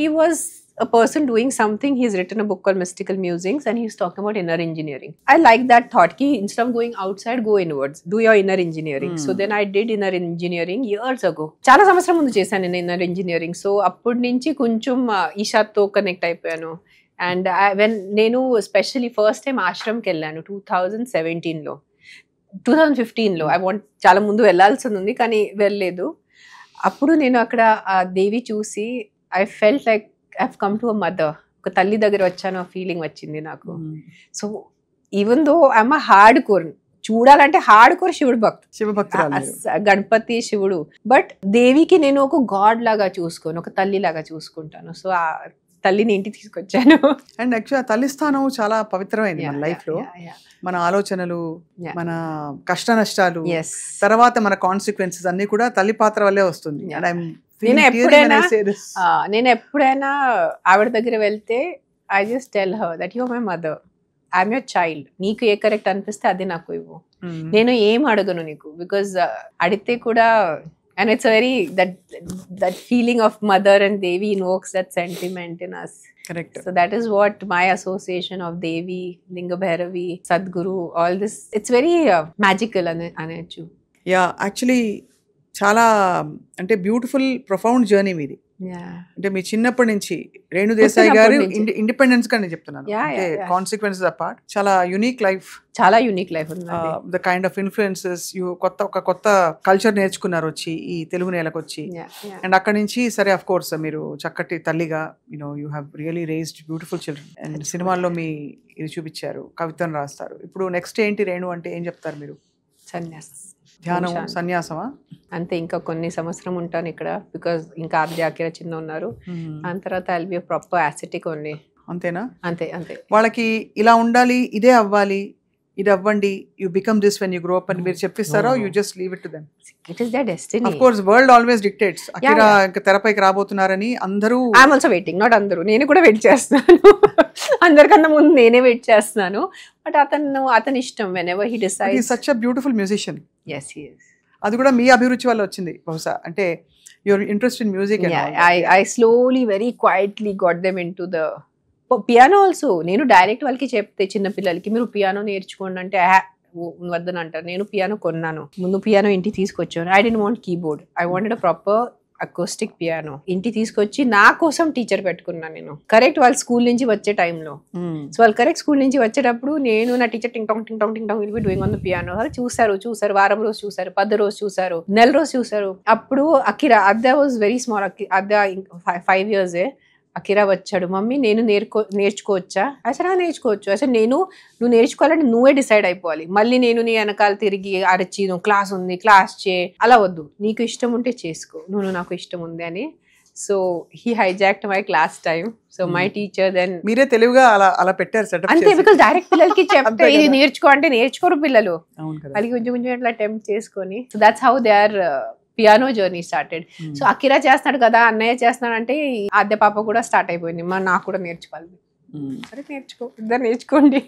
He was a person doing something. He's written a book called Mystical Musings and he's talking about inner engineering. I like that thought ki instead of going outside, go inwards, do your inner engineering. So then I did inner engineering years ago. Chala samvasaram mundu chesanu nenu inner engineering. So appudu nunchi koncham Isha tho connect ayipayanu. And when nenu especially first time ashram ki ellanu 2017 lo, 2015 లో I want చాలా ముందు వెళ్ళాల్సింది ఉంది కానీ వెళ్ళలేదు. అప్పుడు నేను అక్కడ ఆ దేవి చూసి I felt like I have come to a mother, ఒక తల్లి దగ్గర వచ్చాను ఆ ఫీలింగ్ వచ్చింది నాకు. So even though I'm a hard core, చూడాలంటే హార్డ్ కోర్ శివభక్తురాలు, గణపతి శివుడు, బట్ దేవికి నేను ఒక గాడ్ లాగా చూసుకోను, ఒక తల్లి లాగా చూసుకుంటాను. సో ఆ తల్లిని ఇంటికి తీసుకొచ్చాను. అండ్ యాక్చువల్లీ తల్లి స్థానం చాలా పవిత్రమైంది మన లైఫ్ లో. మన ఆలోచనలు, మన కష్ట నష్టాలు, తర్వాత మన కాన్సిక్వెన్సెస్ అన్ని కూడా తల్లి పాత్ర వల్లే వస్తుంది. నేను ఎప్పుడైనా ఆవిడ దగ్గర వెళ్తే I just tell her that you are my mother, I'm your child. నీకు ఏ కరెక్ట్ అనిపిస్తే అది నాకు ఇవ్వు, నేను ఏం అడగను నీకు. బికాజ్ అడిగితే కూడా, and it's a very that feeling of mother and Devi invokes that sentiment in us. Correct. So that is what my association of Devi, Linga Bhairavi, Sadhguru, all this, it's very magical anachu. Yeah, actually చాలా అంటే బ్యూటిఫుల్ ప్రొఫౌండ్ జర్నీ మీది. అంటే మీ చిన్నప్పటి నుంచి రేణు దేశాయ్ గారు ఇండిపెండెన్స్ గా నేను చెప్తున్నాను, కాన్సిక్వెన్సెస్ అపార్ట్ చాలా యూనిక్ లైఫ్, చాలా యూనిక్ లైఫ్ ఉంది. ద కైండ్ ఆఫ్ ఇన్ఫ్లుయెన్సెస్ ఒక కొత్త కల్చర్ నేర్చుకున్నారు వచ్చి ఈ తెలుగు నేలకు వచ్చి. అండ్ అక్కడి నుంచి సరే అఫ్ కోర్స్ మీరు చక్కటి తల్లిగా you have really raised beautiful children. And సినిమాల్లో మీ ఇది చూపించారు, కవితను రాస్తారు. ఇప్పుడు నెక్స్ట్ ఏంటి రేణు అంటే ఏం చెప్తారు మీరు? సన్యాస్, ధ్యానం, సన్యాసమా? అంతే, ఇంకా కొన్ని సంవత్సరం ఉంటాను ఇక్కడ. బికాజ్ ఇంకా ఆద్యాకిర చిన్న ఉన్నారు, దాని తర్వాత I'll be proper acetic only. అంతేనా? అంతే అంతే. వాళ్ళకి ఇలా ఉండాలి, ఇదే అవ్వాలి, ఇది అవ్వండి, you become this when you grow up అని మీరు చెప్పిస్తారా? You just leave it to them? It is their destiny. Of course world always dictates. Akira ఇంకా తెరపైకి రాబోతున్నారని అందరూ, ఐఎమ్ ఆల్సో వెయిటింగ్. నాట్ అందరూ, నేను కూడా వెయిట్ చేస్తున్నాను. అందరికన్నా ముందు నేనే వెయిట్ చేస్తున్నాను. బట్ అతని ఇష్టం. Whenever he decides. He is such a beautiful musician. yes he is. అది కూడా మీ అభిరుచి వల్ల వచ్చింది బహుశా, అంటే your interest in music. I slowly very quietly got them into the piano also. నేను డైరెక్ట్ వాళ్ళకి చెప్తే చిన్న పిల్లలకి మీరు పియానో నేర్చుకోండి అంటే వద్దని అంటారు. నేను పియానో కొన్నాను, ముందు పియానో ఇంటికి తీసుకొచ్చాను. I don't want keyboard, I wanted a proper acoustic piano. ఇంటికి తీసుకొచ్చి నా కోసం టీచర్ పెట్టుకున్నాను నేను. కరెక్ట్ వాళ్ళు స్కూల్ నుంచి వచ్చే టైంలో, సో వాళ్ళు కరెక్ట్ స్కూల్ నుంచి వచ్చేటప్పుడు నేను నా టీచర్ టింగ్ టాంగ్ టింగ్ టాంగ్ టింగ్ టాంగ్ will be doing on the piano. వాళ్ళు చూసారు, వారం రోజు చూసారు, 10 రోజు చూసారు, నెల రోజు చూసారు. అప్పుడు Akira, అద్దా was very small, అద్దా 5 years. Akira వచ్చాడు, మమ్మీ నేను నేర్చుకోవచ్చా? అసలు నేర్చుకోవచ్చు. అసలు నువ్వు నేర్చుకోవాలంటే నువ్వే డిసైడ్ అయిపోవాలి. మళ్ళీ నేను నీ వెనకాల తిరిగి అరచి నువ్వు క్లాస్ ఉంది క్లాస్ అలా వద్దు, నీకు ఇష్టం ఉంటే చేసుకో, నువ్వు నాకు ఇష్టం ఉంది అని. So he hijacked my class time. So my teacher then, మీరే తెలివిగా అలా పెట్టారు సెటప్ అంతే. బికాస్ డైరెక్ట్ పిల్లలకి చెప్తే ఇది నేర్చుకో అంటే నేర్చుకోరు పిల్లలు, వాళ్ళకి కొంచెం కొంచెం అట్లా అటెంప్ట్ చేసుకొని. So that's how their piano journey started. So Akira చేస్తున్నాడు కదా, అన్నయ్య చేస్తున్నాడు అంటే ఆద్య పాప కూడా స్టార్ట్ అయిపోయింది, నాకు కూడా నేర్చుకోవాలి. సరే నేర్చుకో, ఇద్దరు నేర్చుకోండి.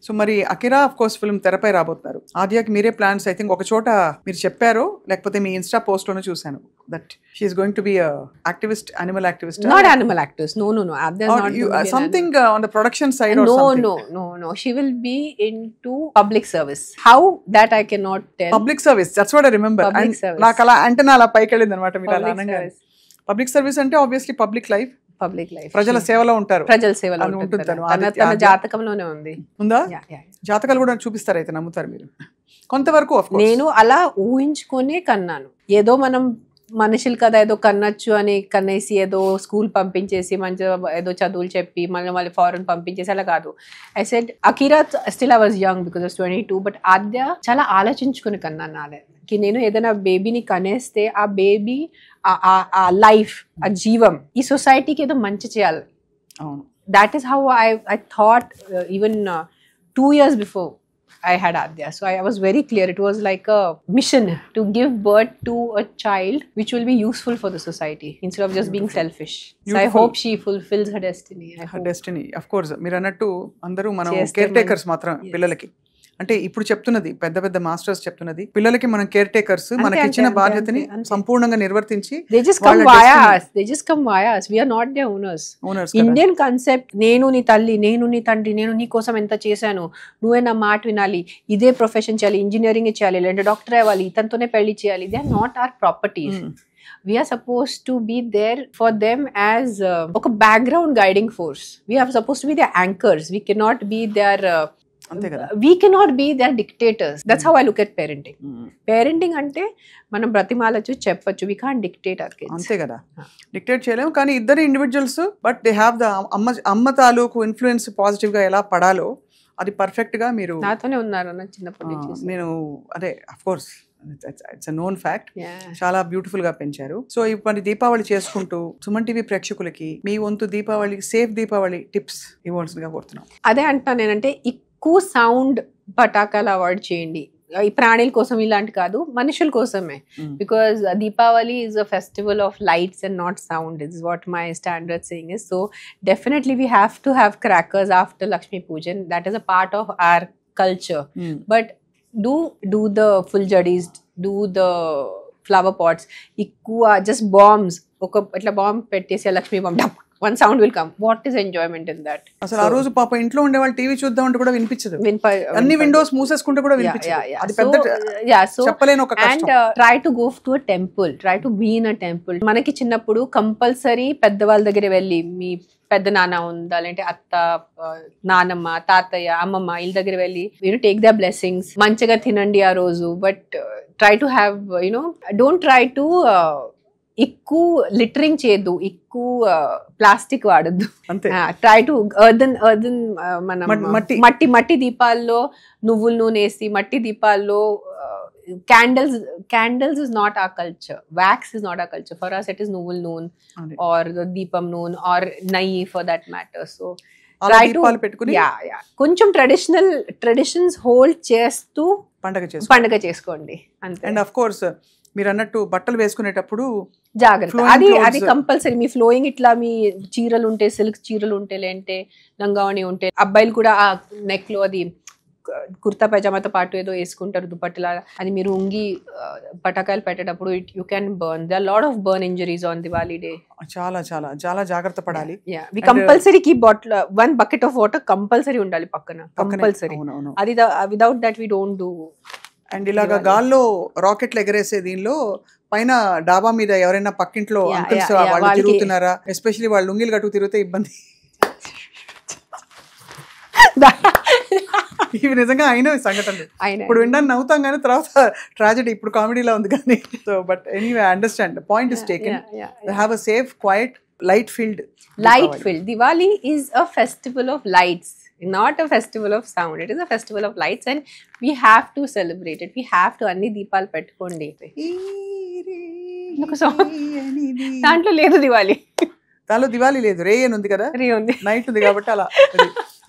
సో మరి అకిరా ఆఫ్ కోర్స్ ఫిల్మ్ తెరపై రాబోతున్నారు. ఆద్యాకి మీరే ప్లాన్స్ ఐ థింక్ ఒక చోట మీరు చెప్పారో లేకపోతే మీ ఇన్స్టా పోస్ట్ లోనే చూసాను that she is going to be activist, animal activist. Not animal activist. No. There's not going to be something on the production side or no, something. No. She will be into public service. How that I cannot tell. Public service. That's what I remember. Public service. నాకు అలా అంటే నా అలా పైకి వెళ్ళింది అనమాట మీరు అలా Public అనగా. service. పబ్లిక్ సర్వీస్ అంటే obviously public life, Public life. ప్రజల సేవలో ఉంటారు. ప్రజల సేవలో అని ఉంటుంది తను. తన జాతకంలోనే ఉంది. ఉందా? Yeah. జాతకాలు కూడా చూపిస్తారు అయితే నమ్ముతారు మీరు కొంతవరకు? of course. నేను అలా ఊహించుకునే కన్నాను. ఏదో మనం మనుషులు కదా ఏదో కన్నచ్చు అని కన్నేసి ఏదో స్కూల్ పంపించేసి మంచిగా ఏదో చదువులు చెప్పి మళ్ళీ ఫారెన్ పంపించేసి అలా కాదు. I said Akira still I was young because of 22, but Aadya చాలా ఆలోచించుకుని కన్నాను నాకి నేను ఏదైనా బేబీని కనేస్తే ఆ బేబీ ఆ లైఫ్, ఆ జీవం ఈ సొసైటీకి ఏదో మంచి చేయాలి. అవును. That is how I thought even 2 years before I had Adya. So I was very clear. It was like a mission to give birth to a child which will be useful for the society instead of just being selfish. So I hope she fulfills her destiny. Her destiny. Of course. మీరు అన్నట్టు అందరూ మనం చేస్తే కేర్ టేకర్స్ మాత్రం పిల్లలకి. అంటే ఇప్పుడు చెప్తున్నది పెద్ద పెద్ద మాస్టర్స్ చెప్తున్నది పిల్లలకి మనం కేర్ టేకర్స్, మనకి ఇచ్చిన బాధ్యతని సంపూర్ణంగా నిర్వర్తించి they just come via us. They just come via us. We are not their owners. Indian concept, నేను నీ తల్లి, నేను నీ తండ్రి, నేను నీ కోసం ఎంత చేశాను, నువ్వే నా మాట వినాలి, ఇదే ప్రొఫెషన్ చేయాలి, ఇంజనీరింగ్ చేయాలి, లేదంటే డాక్టర్ అవ్వాలి, ఇతనితోనే పెళ్లి చేయాలి. They are not our properties. We are supposed to be there for them as a background guiding force. We are supposed to be their anchors. We cannot be their we cannot be their dictators. That's how I look at parenting. Parenting అంటే మనం బ్రతిమాలచ్చు, చెప్పచ్చు. We can't dictate our kids. అంతే కదా, డిక్టేట్ చేయలేము. కానీ ఇద్దరు individuals, but they have the అమ్మ తాలూకు ఇన్ఫ్లుయెన్స్ పాజిటివ్ గా ఎలా పడాలో అది పర్ఫెక్ట్ గా మీరు నాతోనే ఉన్నారు అన్న చిన్నప్పటి నుంచి. నేను అదే of course it's a known fact. చాలా బ్యూటిఫుల్ గా పెంచారు. సో ఇప్పుడు దీపావళి చేసుకుంటూ సుమన్ టీవీ ప్రేక్షకులకి మీ వంతు దీపావళి సేఫ్ దీపావళి టిప్స్ ఇవ్వాల్సిందిగా కోరుతున్నాం. అదే అంటున్నాను నేనంటే ఎక్కువ సౌండ్ పటాకాలు అవాయిడ్ చేయండి. ఈ ప్రాణుల కోసం ఇలాంటి కాదు, మనుషుల కోసమే. Because Diwali is a festival of lights and not sound is what my standard saying is. So definitely we have to have crackers after Lakshmi Pujan. That is a part of our culture. But do the full jadis, do the flower pots. ఎక్కువ జస్ట్ బాంబ్స్, ఒక ఇట్లా బాంబ్ పెట్టేసి లక్ష్మీ బాంబ్ డప్, one sound will come. What is enjoyment in that? అసలు ఆ రోజు పాప ఇంట్లో ఉండే వాళ్ళు టీవీ చూద్దాం అంటే కూడా వినిపించదు. అన్ని విండోస్ మూసేసుకుంటే కూడా వినిపించదు. అది పెద్ద చెప్పలేని ఒక కష్టం. And try to go to a temple. Try to be in a temple. మనకి చిన్నప్పుడు కంపల్సరీ పెద్దవాళ్ళ దగ్గర వెళ్ళి, మీ పెద్ద నాన్న ఉందా, లేదంటే అత్త, నానమ్మ, తాతయ్య, అమ్మమ్మ వీళ్ళ దగ్గర వెళ్ళి టేక్ ద బ్లెస్సింగ్స్. మంచిగా తినండి ఆ రోజు. But try to have don't try to ఎక్కువ లిటరింగ్ చేయొద్దు, ఎక్కువ ప్లాస్టిక్ వాడద్దు. ట్రై టు ఎర్దన్ మనం మట్టి దీపాల్లో నువ్వుల నూనె వేసి, మట్టి దీపాల్లో candles is not our culture. Wax is not our culture. For us it is nuvul noon or the deepam noon or nayi for that matter. So try to కొంచెం traditions hold చేస్తూ పండగ చేసుకోండి అంతే. అండ్ ఆఫ్ కోర్స్ మీరు అన్నట్టు బట్టలు వేసుకునేటప్పుడు జాగ్రత్త, అది కంపల్సరీ. మీ ఫ్లోయింగ్ ఇట్లా మీ చీరలు ఉంటే, సిల్క్ చీరలు ఉంటే, లేదంటే లంగావణి ఉంటే, అబ్బాయిలు కూడా ఆ నెక్ లో అది కుర్తా పైజామాతో పాటు ఏదో వేసుకుంటారు దుపట్టలా, అది మీరు ఉంగి పటాకాయలు పెట్టేటప్పుడు you can burn. They are lot of burn injuries on Diwali day. చాలా చాలా చాలా జాగ్రత్త పడాలి. We compulsory keep bottle, 1 bucket of water compulsory ఉండాలి పక్కన, కంపల్సరీ. అది without that we don't do. And ఇలాగా గాల్లో రాకెట్లు ఎగరేసే దీనిలో పైన డాబా మీద ఎవరైనా పక్కింట్లో అంకుల్స్ వాళ్ళు తిరుగుతున్నారా, ఎస్పెషల్లీ వాళ్ళు లుంగిలు కట్టుకు తిరిగితే ఇబ్బంది. ఇవి నిజంగా అయిన సంఘటనలు. ఇప్పుడు వినడానికి నవ్వుతాం కానీ తర్వాత ట్రాజెడీ, ఇప్పుడు కామెడీలా ఉంది కానీ. So but anyway I understand the point is taken. They have a safe, quiet, light filled Diwali is a festival of lights, not a festival of sound. It is a festival of lights and we have to celebrate it. We have to anni దీపాలు పెట్టుకోండి. దాంట్లో లేదు దివాలి, దానిలో దివాలి లేదు, రే అని ఉంది కదా, రే ఉంది, నైట్ ఉంది కాబట్టి అలా.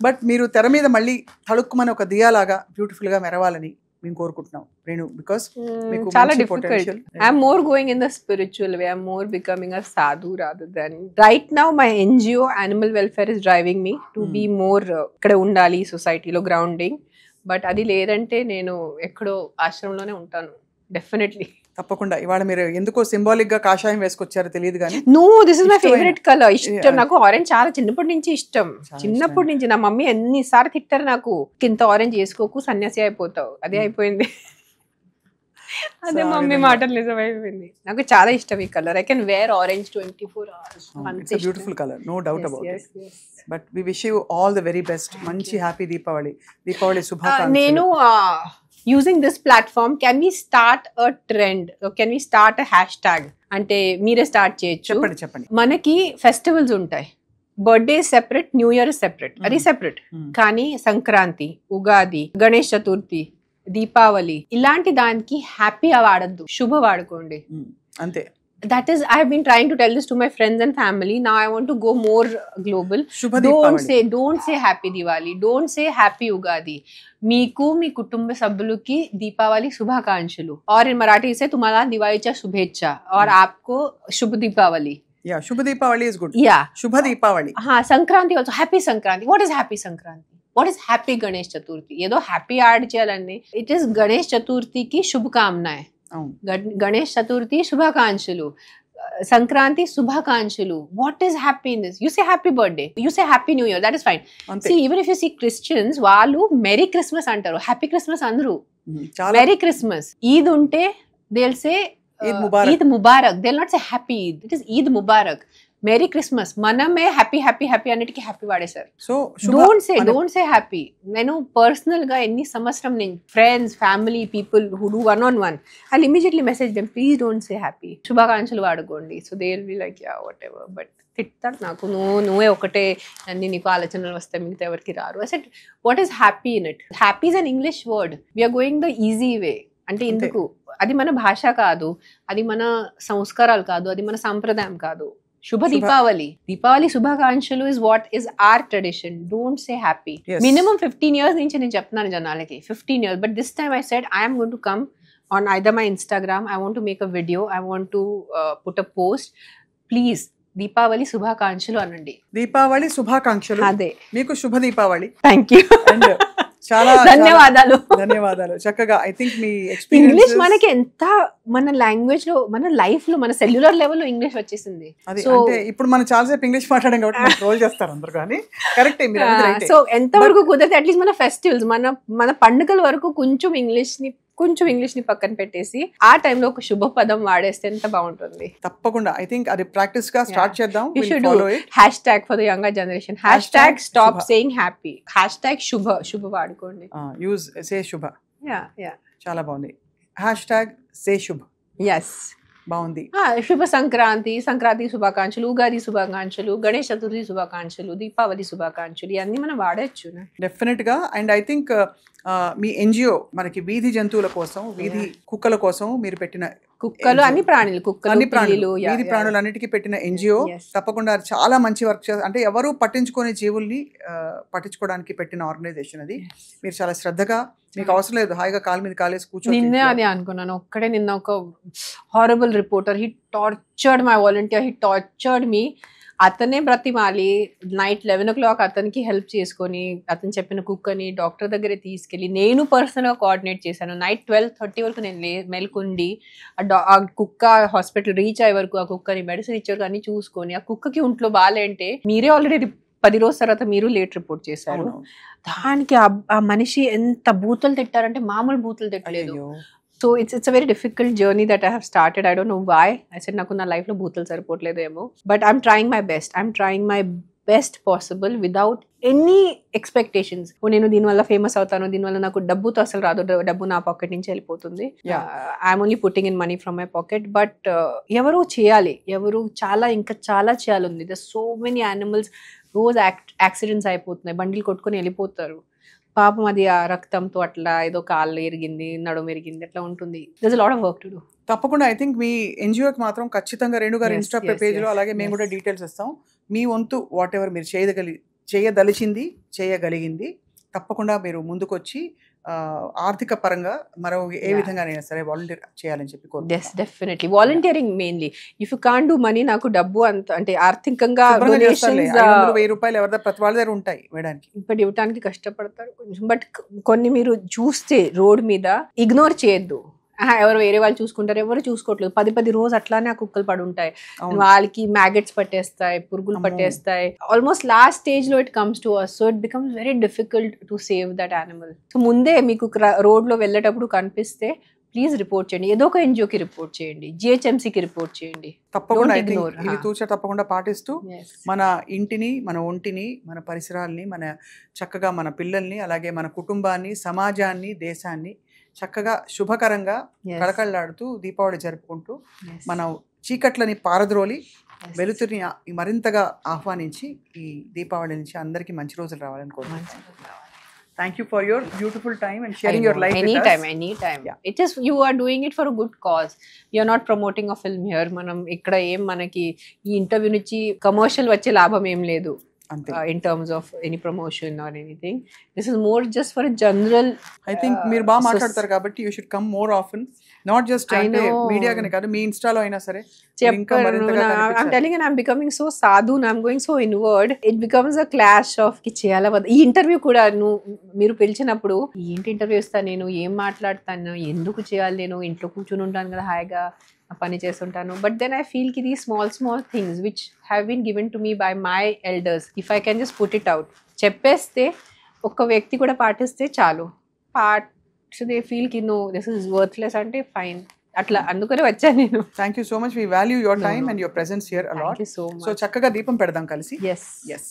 బట్ మీరు తెర మీద మళ్ళీ తళుక్కుమని ఒక దియాలాగా బ్యూటిఫుల్ గా మెరవాలని మేము కోరుకుంటున్నాం రేణు, బికాస్ చాలా difficult. I'm more going in the spiritual way. I'm more becoming a sadhu rather than right now my NGO animal welfare is driving me to be more ఇక్కడ ఉండాలి సొసైటీలో గ్రౌండింగ్. బట్ అది లేదంటే నేను ఎక్కడో ఆశ్రమంలోనే ఉంటాను డెఫినెట్లీ. తప్పకుండా. ఇవాళ మీరు ఎందుకో సింబాలిక్ గా కాషాయం వేసుకొచ్చారో తెలియదు కానీ no, this is my favourite colour. ఇష్టం నాకు ఆరెంజ్, చాలా చిన్నప్పటి నుంచి ఇష్టం. చిన్నప్పటి నుంచి నా మమ్మీ ఎన్నిసార్లు తిట్టారు నాకు, ఇంత ఆరెంజ్ వేసుకోకు సన్యాసి అయిపోతావు. అదే అయిపోయింది. అదే మమ్మీ మాటలు నిజమైపోయింది. నాకు చాలా ఇష్టం ఈ colour. I can wear orange 24 hours. It's a beautiful colour, no doubt about it. But we wish you all the very best. మంచి హ్యాపీ దీపావళి. దీపావళి శుభాకాంక్షలు. నేను using this platform, can we start a trend, or can we start a hashtag? అంటే మీరే స్టార్ట్ చేయొచ్చు. చెప్పండి. మనకి ఫెస్టివల్స్ ఉంటాయి, birthday separate, new year separate, అది సెపరేట్. కానీ సంక్రాంతి, ఉగాది, గణేష్ చతుర్థి, దీపావళి ఇలాంటి దానికి హ్యాపీ వాడద్దు, శుభ వాడుకోండి అంతే. That is, I have been trying to tell this to my friends and family. Now I want to go more global. Don't say happy Diwali. Don't say happy Ugadi. మీకు మీ కుటుంబ సభ్యులకి దీపావళి శుభాకాంక్షలు. और in मराठी से तुम्हाला दिवाळीच्या शुभेच्छा और आपको शुभ Deepawali. Yeah, Shubh Deepawali is good. Yeah. शुभ दीपावली. हाँ, Sankranti also. Happy Sankranti. What is happy Sankranti? What is happy Ganesh Chaturthi? ఏదో హ్యాపీ యాడ్ చేయాలండి. It is గణేష్ చతుర్థికి శుభకామనాయ్. గణేష్ చతుర్థి శుభాకాంక్షలు, సంక్రాంతి శుభాకాంక్షలు. What is happy in this? You say happy birthday, you say happy new year, that is fine. See, even if you see Christians, వాళ్ళు మెరీ క్రిస్మస్ అంటారు, హ్యాపీ క్రిస్మస్ అందరూ. Merry Christmas. ఈద్ ఉంటే they will say Eid Mubarak. They will not say happy Eid, it is Eid Mubarak. Merry Christmas. మనమే హ్యాపీ హ్యాపీ హ్యాపీ అన్నిటికీ హ్యాపీ వాడేశారు. So don't say happy. నేను పర్సనల్ గా ఎన్ని సంవత్సరం నేను friends, family, people who do 1-on-1, I immediately message them, please don't say happy. శుభాకాంక్షలు వాడుకోండి. So they will be like yeah whatever. But తిట్టారు నాకు, నువ్వే ఒకటే అన్ని నీకు ఆలోచనలు వస్తాయి, మిగతా ఎవరికి రారు. I said what is happy in it? Happy is an English word. We're going the easy way. అంటే ఎందుకు? అది మన భాష కాదు, అది మన సంస్కారాలు కాదు, అది మన సంప్రదాయం కాదు. శుభ దీపావళి. దీపావళి శుభాకాంక్షలు is what is our tradition. Don't say happy. Yes. Minimum 15 years నుంచి నేను చెప్తున్నాను జనాలకి, 15 years. But this time I said I am going to come on either my Instagram. I want to make a video. I want to put a post. Please, Deepavali శుభాకాంక్షలు అనండి. దీపావళి శుభాకాంక్షలు. అదే. మీకు శుభ దీపావళి. Thank you. చాలా ధన్యవాదాలు. చక్కగా. ఐ థింక్ మీ ఇంగ్లీష్ మనకి ఎంత, మన లాంగ్వేజ్ లో, మన లైఫ్ లో, మన సెల్యులర్ లెవెల్ లో ఇంగ్లీష్ వచ్చేసింది. సో ఇప్పుడు మనం చాలాసేపు ఇంగ్లీష్ మాట్లాడాం కాబట్టి ట్రోల్ చేస్తారు అందరూ, కానీ కరెక్ట్. సో ఎంత వరకు కుదిరితే అట్లీస్ట్ మన ఫెస్టివల్స్, మన పండుగల వరకు కొంచెం ఇంగ్లీష్ ని పక్కన పెట్టేసి ఆ టైంలో ఒక శుభ పదం వాడేస్తే ఎంత బాగుంటుంది. తప్పకుండా. ఐ థింక్ అది ప్రాక్టీస్ గా స్టార్ట్ చేద్దాం. Hashtag for the younger generation. Hashtag stop saying happy. Hashtag శుభ వాడుకోండి. యూజ్ సే శుభ. యా చాలా బాగుంది. హ్యాష్ట్యాగ్ సే శుభ. ఎస్, బాగుంది. శుభ సంక్రాంతి శుభాకాంక్షలు, ఉగాది శుభాకాంక్షలు, గణేష్ చతుర్థి శుభాకాంక్షలు, దీపావళి శుభాకాంక్షలు, ఇవన్నీ మనం వాడచ్చు డెఫినెట్ గా. And I think me NGO మనకి వీధి జంతువుల కోసం, వీధి కుక్కల కోసం మీరు పెట్టిన, కుక్కలు అన్ని ప్రాణులు, వీధి ప్రాణులన్నిటికీ పెట్టిన ఎన్జిఓ తప్పకుండా చాలా మంచి వర్క్ చేస్తారు. అంటే ఎవరు పట్టించుకునే జీవుల్ని పట్టించుకోవడానికి పెట్టిన ఆర్గనైజేషన్ అది. మీరు చాలా శ్రద్ధగా, మీకు అవసరం లేదు, హాయిగా కాలు మీద కాలేసి కూర్చొని. నిన్నే అది అనుకున్నాను ఒక్కడే. నిన్న ఒక horrible reporter, he tortured my volunteer, he tortured me. అతనే బ్రతిమాలి నైట్ 11 o'clock అతనికి హెల్ప్ చేసుకొని, అతను చెప్పిన కుక్కని డాక్టర్ దగ్గర తీసుకెళ్ళి నేను పర్సనల్గా కోఆర్డినేట్ చేశాను. నైట్ 12:30 వరకు నేను మేల్కొండి ఆ కుక్క హాస్పిటల్ రీచ్ అయ్యే వరకు, ఆ కుక్కని మెడిసిన్ ఇచ్చే వరకు అన్ని చూసుకొని, ఆ కుక్కకి ఒంట్లో బాగాలంటే మీరే ఆల్రెడీ 10 రోజుల తర్వాత మీరు లేట్ రిపోర్ట్ చేశారు. దానికి ఆ మనిషి ఎంత బూతులు తిట్టారంటే మామూలు బూతులు తిట్టలేదు. So it's a very difficult journey that I have started. I don't know why. I said నాకు నా లైఫ్లో బూతులు సరిపోవట్లేదేమో. But I'm trying my best. I'm trying my best possible without any expectations. నేను దీనివల్ల ఫేమస్ అవుతాను, దీనివల్ల నాకు డబ్బుతో అసలు రాదు, డబ్బు నా పాకెట్ నుంచి వెళ్ళిపోతుంది. I'm only putting in money from my pocket. But ఎవరు చేయాలి, ఇంకా చాలా చేయాలి. దర్ సో మెనీ యానిమల్స్ రోజు యాక్సిడెంట్స్ అయిపోతున్నాయి, బండిలు కొట్టుకొని వెళ్ళిపోతారు. పాపం అది ఆ రక్తంతో అట్లా ఏదో కాళ్ళు ఎరిగింది, నడుము ఎరిగింది, అట్లా ఉంటుంది. there's a lot of work to do. తప్పకుండా. ఐ థింక్ మీ ఎన్జిఓకి మాత్రం ఖచ్చితంగా రేణు గారు ఇన్స్టా పేజ్ లో, అలాగే మేము కూడా డీటెయిల్స్ ఇస్తాం. మీ వంతు వాట్ ఎవర్ మీరు చేయదలిచింది, చేయగలిగింది తప్పకుండా మీరు ముందుకొచ్చి ఆర్థిక పరంగా మరో ఏ విధంగానైనా సరే వాలంటీర్ చేయాలని చెప్పి కోరుకుంటున్నాను. Definitely volunteering mainly if you can do money నాకు డబ్బు అంత అంటే ఆర్థికంగా ₹1,000 ఎవరి ప్రతి వాళ్ళ దగ్గర ఉంటాయి వేయడానికి, ఇప్పుడు ఇవ్వడానికి కష్టపడతారు కొంచెం. బట్ కొన్ని మీరు చూస్తే రోడ్ మీద ఇగ్నోర్ చేయొద్దు. ఎవరు వేరే వాళ్ళు చూసుకుంటారు, ఎవరు చూసుకోవట్లేదు. 10 రోజు అట్లానే ఆ కుక్కలు పడి ఉంటాయి, వాళ్ళకి మ్యాగెట్స్ పట్టేస్తాయి, పురుగులు పట్టేస్తాయి. ఆల్మోస్ట్ లాస్ట్ స్టేజ్ లో it comes to us, so it becomes very difficult to save that animal. So ముందే మీకు రోడ్ లో వెళ్ళేటప్పుడు కనిపిస్తే ప్లీజ్ రిపోర్ట్ చేయండి. ఏదో ఒక ఎన్జిఓకి రిపోర్ట్ చేయండి, జిహెచ్ఎంసీకి రిపోర్ట్ చేయండి. తప్పకుండా ఇది తూచా తప్పకుండా పాటిస్తూ మన ఇంటిని, మన ఒంటిని, మన పరిసరాల్ని, మన చక్కగా మన పిల్లల్ని, అలాగే మన కుటుంబాన్ని, సమాజాన్ని, దేశాన్ని చక్కగా శుభకరంగా కళకళలాడుతూ దీపావళి జరుపుకుంటూ మన చీకట్లని పారద్రోలి వెలుతురిని మరింతగా ఆహ్వానించి ఈ దీపావళి నుంచి అందరికీ మంచి రోజులు రావాలని కోరుకుంటున్నాను. Thank you for your beautiful time and sharing your life with us. Anytime. Yeah. It is, you are doing it for a good cause. You are not promoting a film here. మనం ఇక్కడ ఏం మనకి ఈ ఇంటర్వ్యూ నుంచి కమర్షియల్ వచ్చే లాభం ఏం లేదు. In terms of any promotion or anything, this is more just for a general. I think మీరు బాగా మాట్లాడతారు కాబట్టి you should come more often, not just అంటే మీడియా గానే కాదు, మీ ఇన్స్టాలో అయినా సరే ఇంకా మరింతగా కనిపించాలి. I'm telling you, I'm becoming so sadhu and I'm going so inward. It becomes a clash of కి చేయాలా వద్దా. ఈ ఇంటర్వ్యూ కూడా మీరు పిలిచినప్పుడు ఏంటి ఇంటర్వ్యూ ఇస్తాను నేను, ఏం మాట్లాడతాను, ఎందుకు చేయాలి, నేను ఇంట్లో కూర్చుని ఉంటాను కదా హాయిగా పని చేస్తుంటాను. బట్ దెన్ ఐ ఫీల్ కి these small things which have been given to me by my elders, if I can just put it out, చెప్పేస్తే ఒక్క వ్యక్తి కూడా పాటిస్తే చాలు. దే ఫీల్ కి నో దిస్ ఇస్ వర్త్లెస్ అంటే ఫైన్, అట్లా అందుకనే వచ్చాను నేను. Thank you so much. We value your time and your presence here a lot. So చక్కగా దీపం పెడదాం కలిసి. ఎస్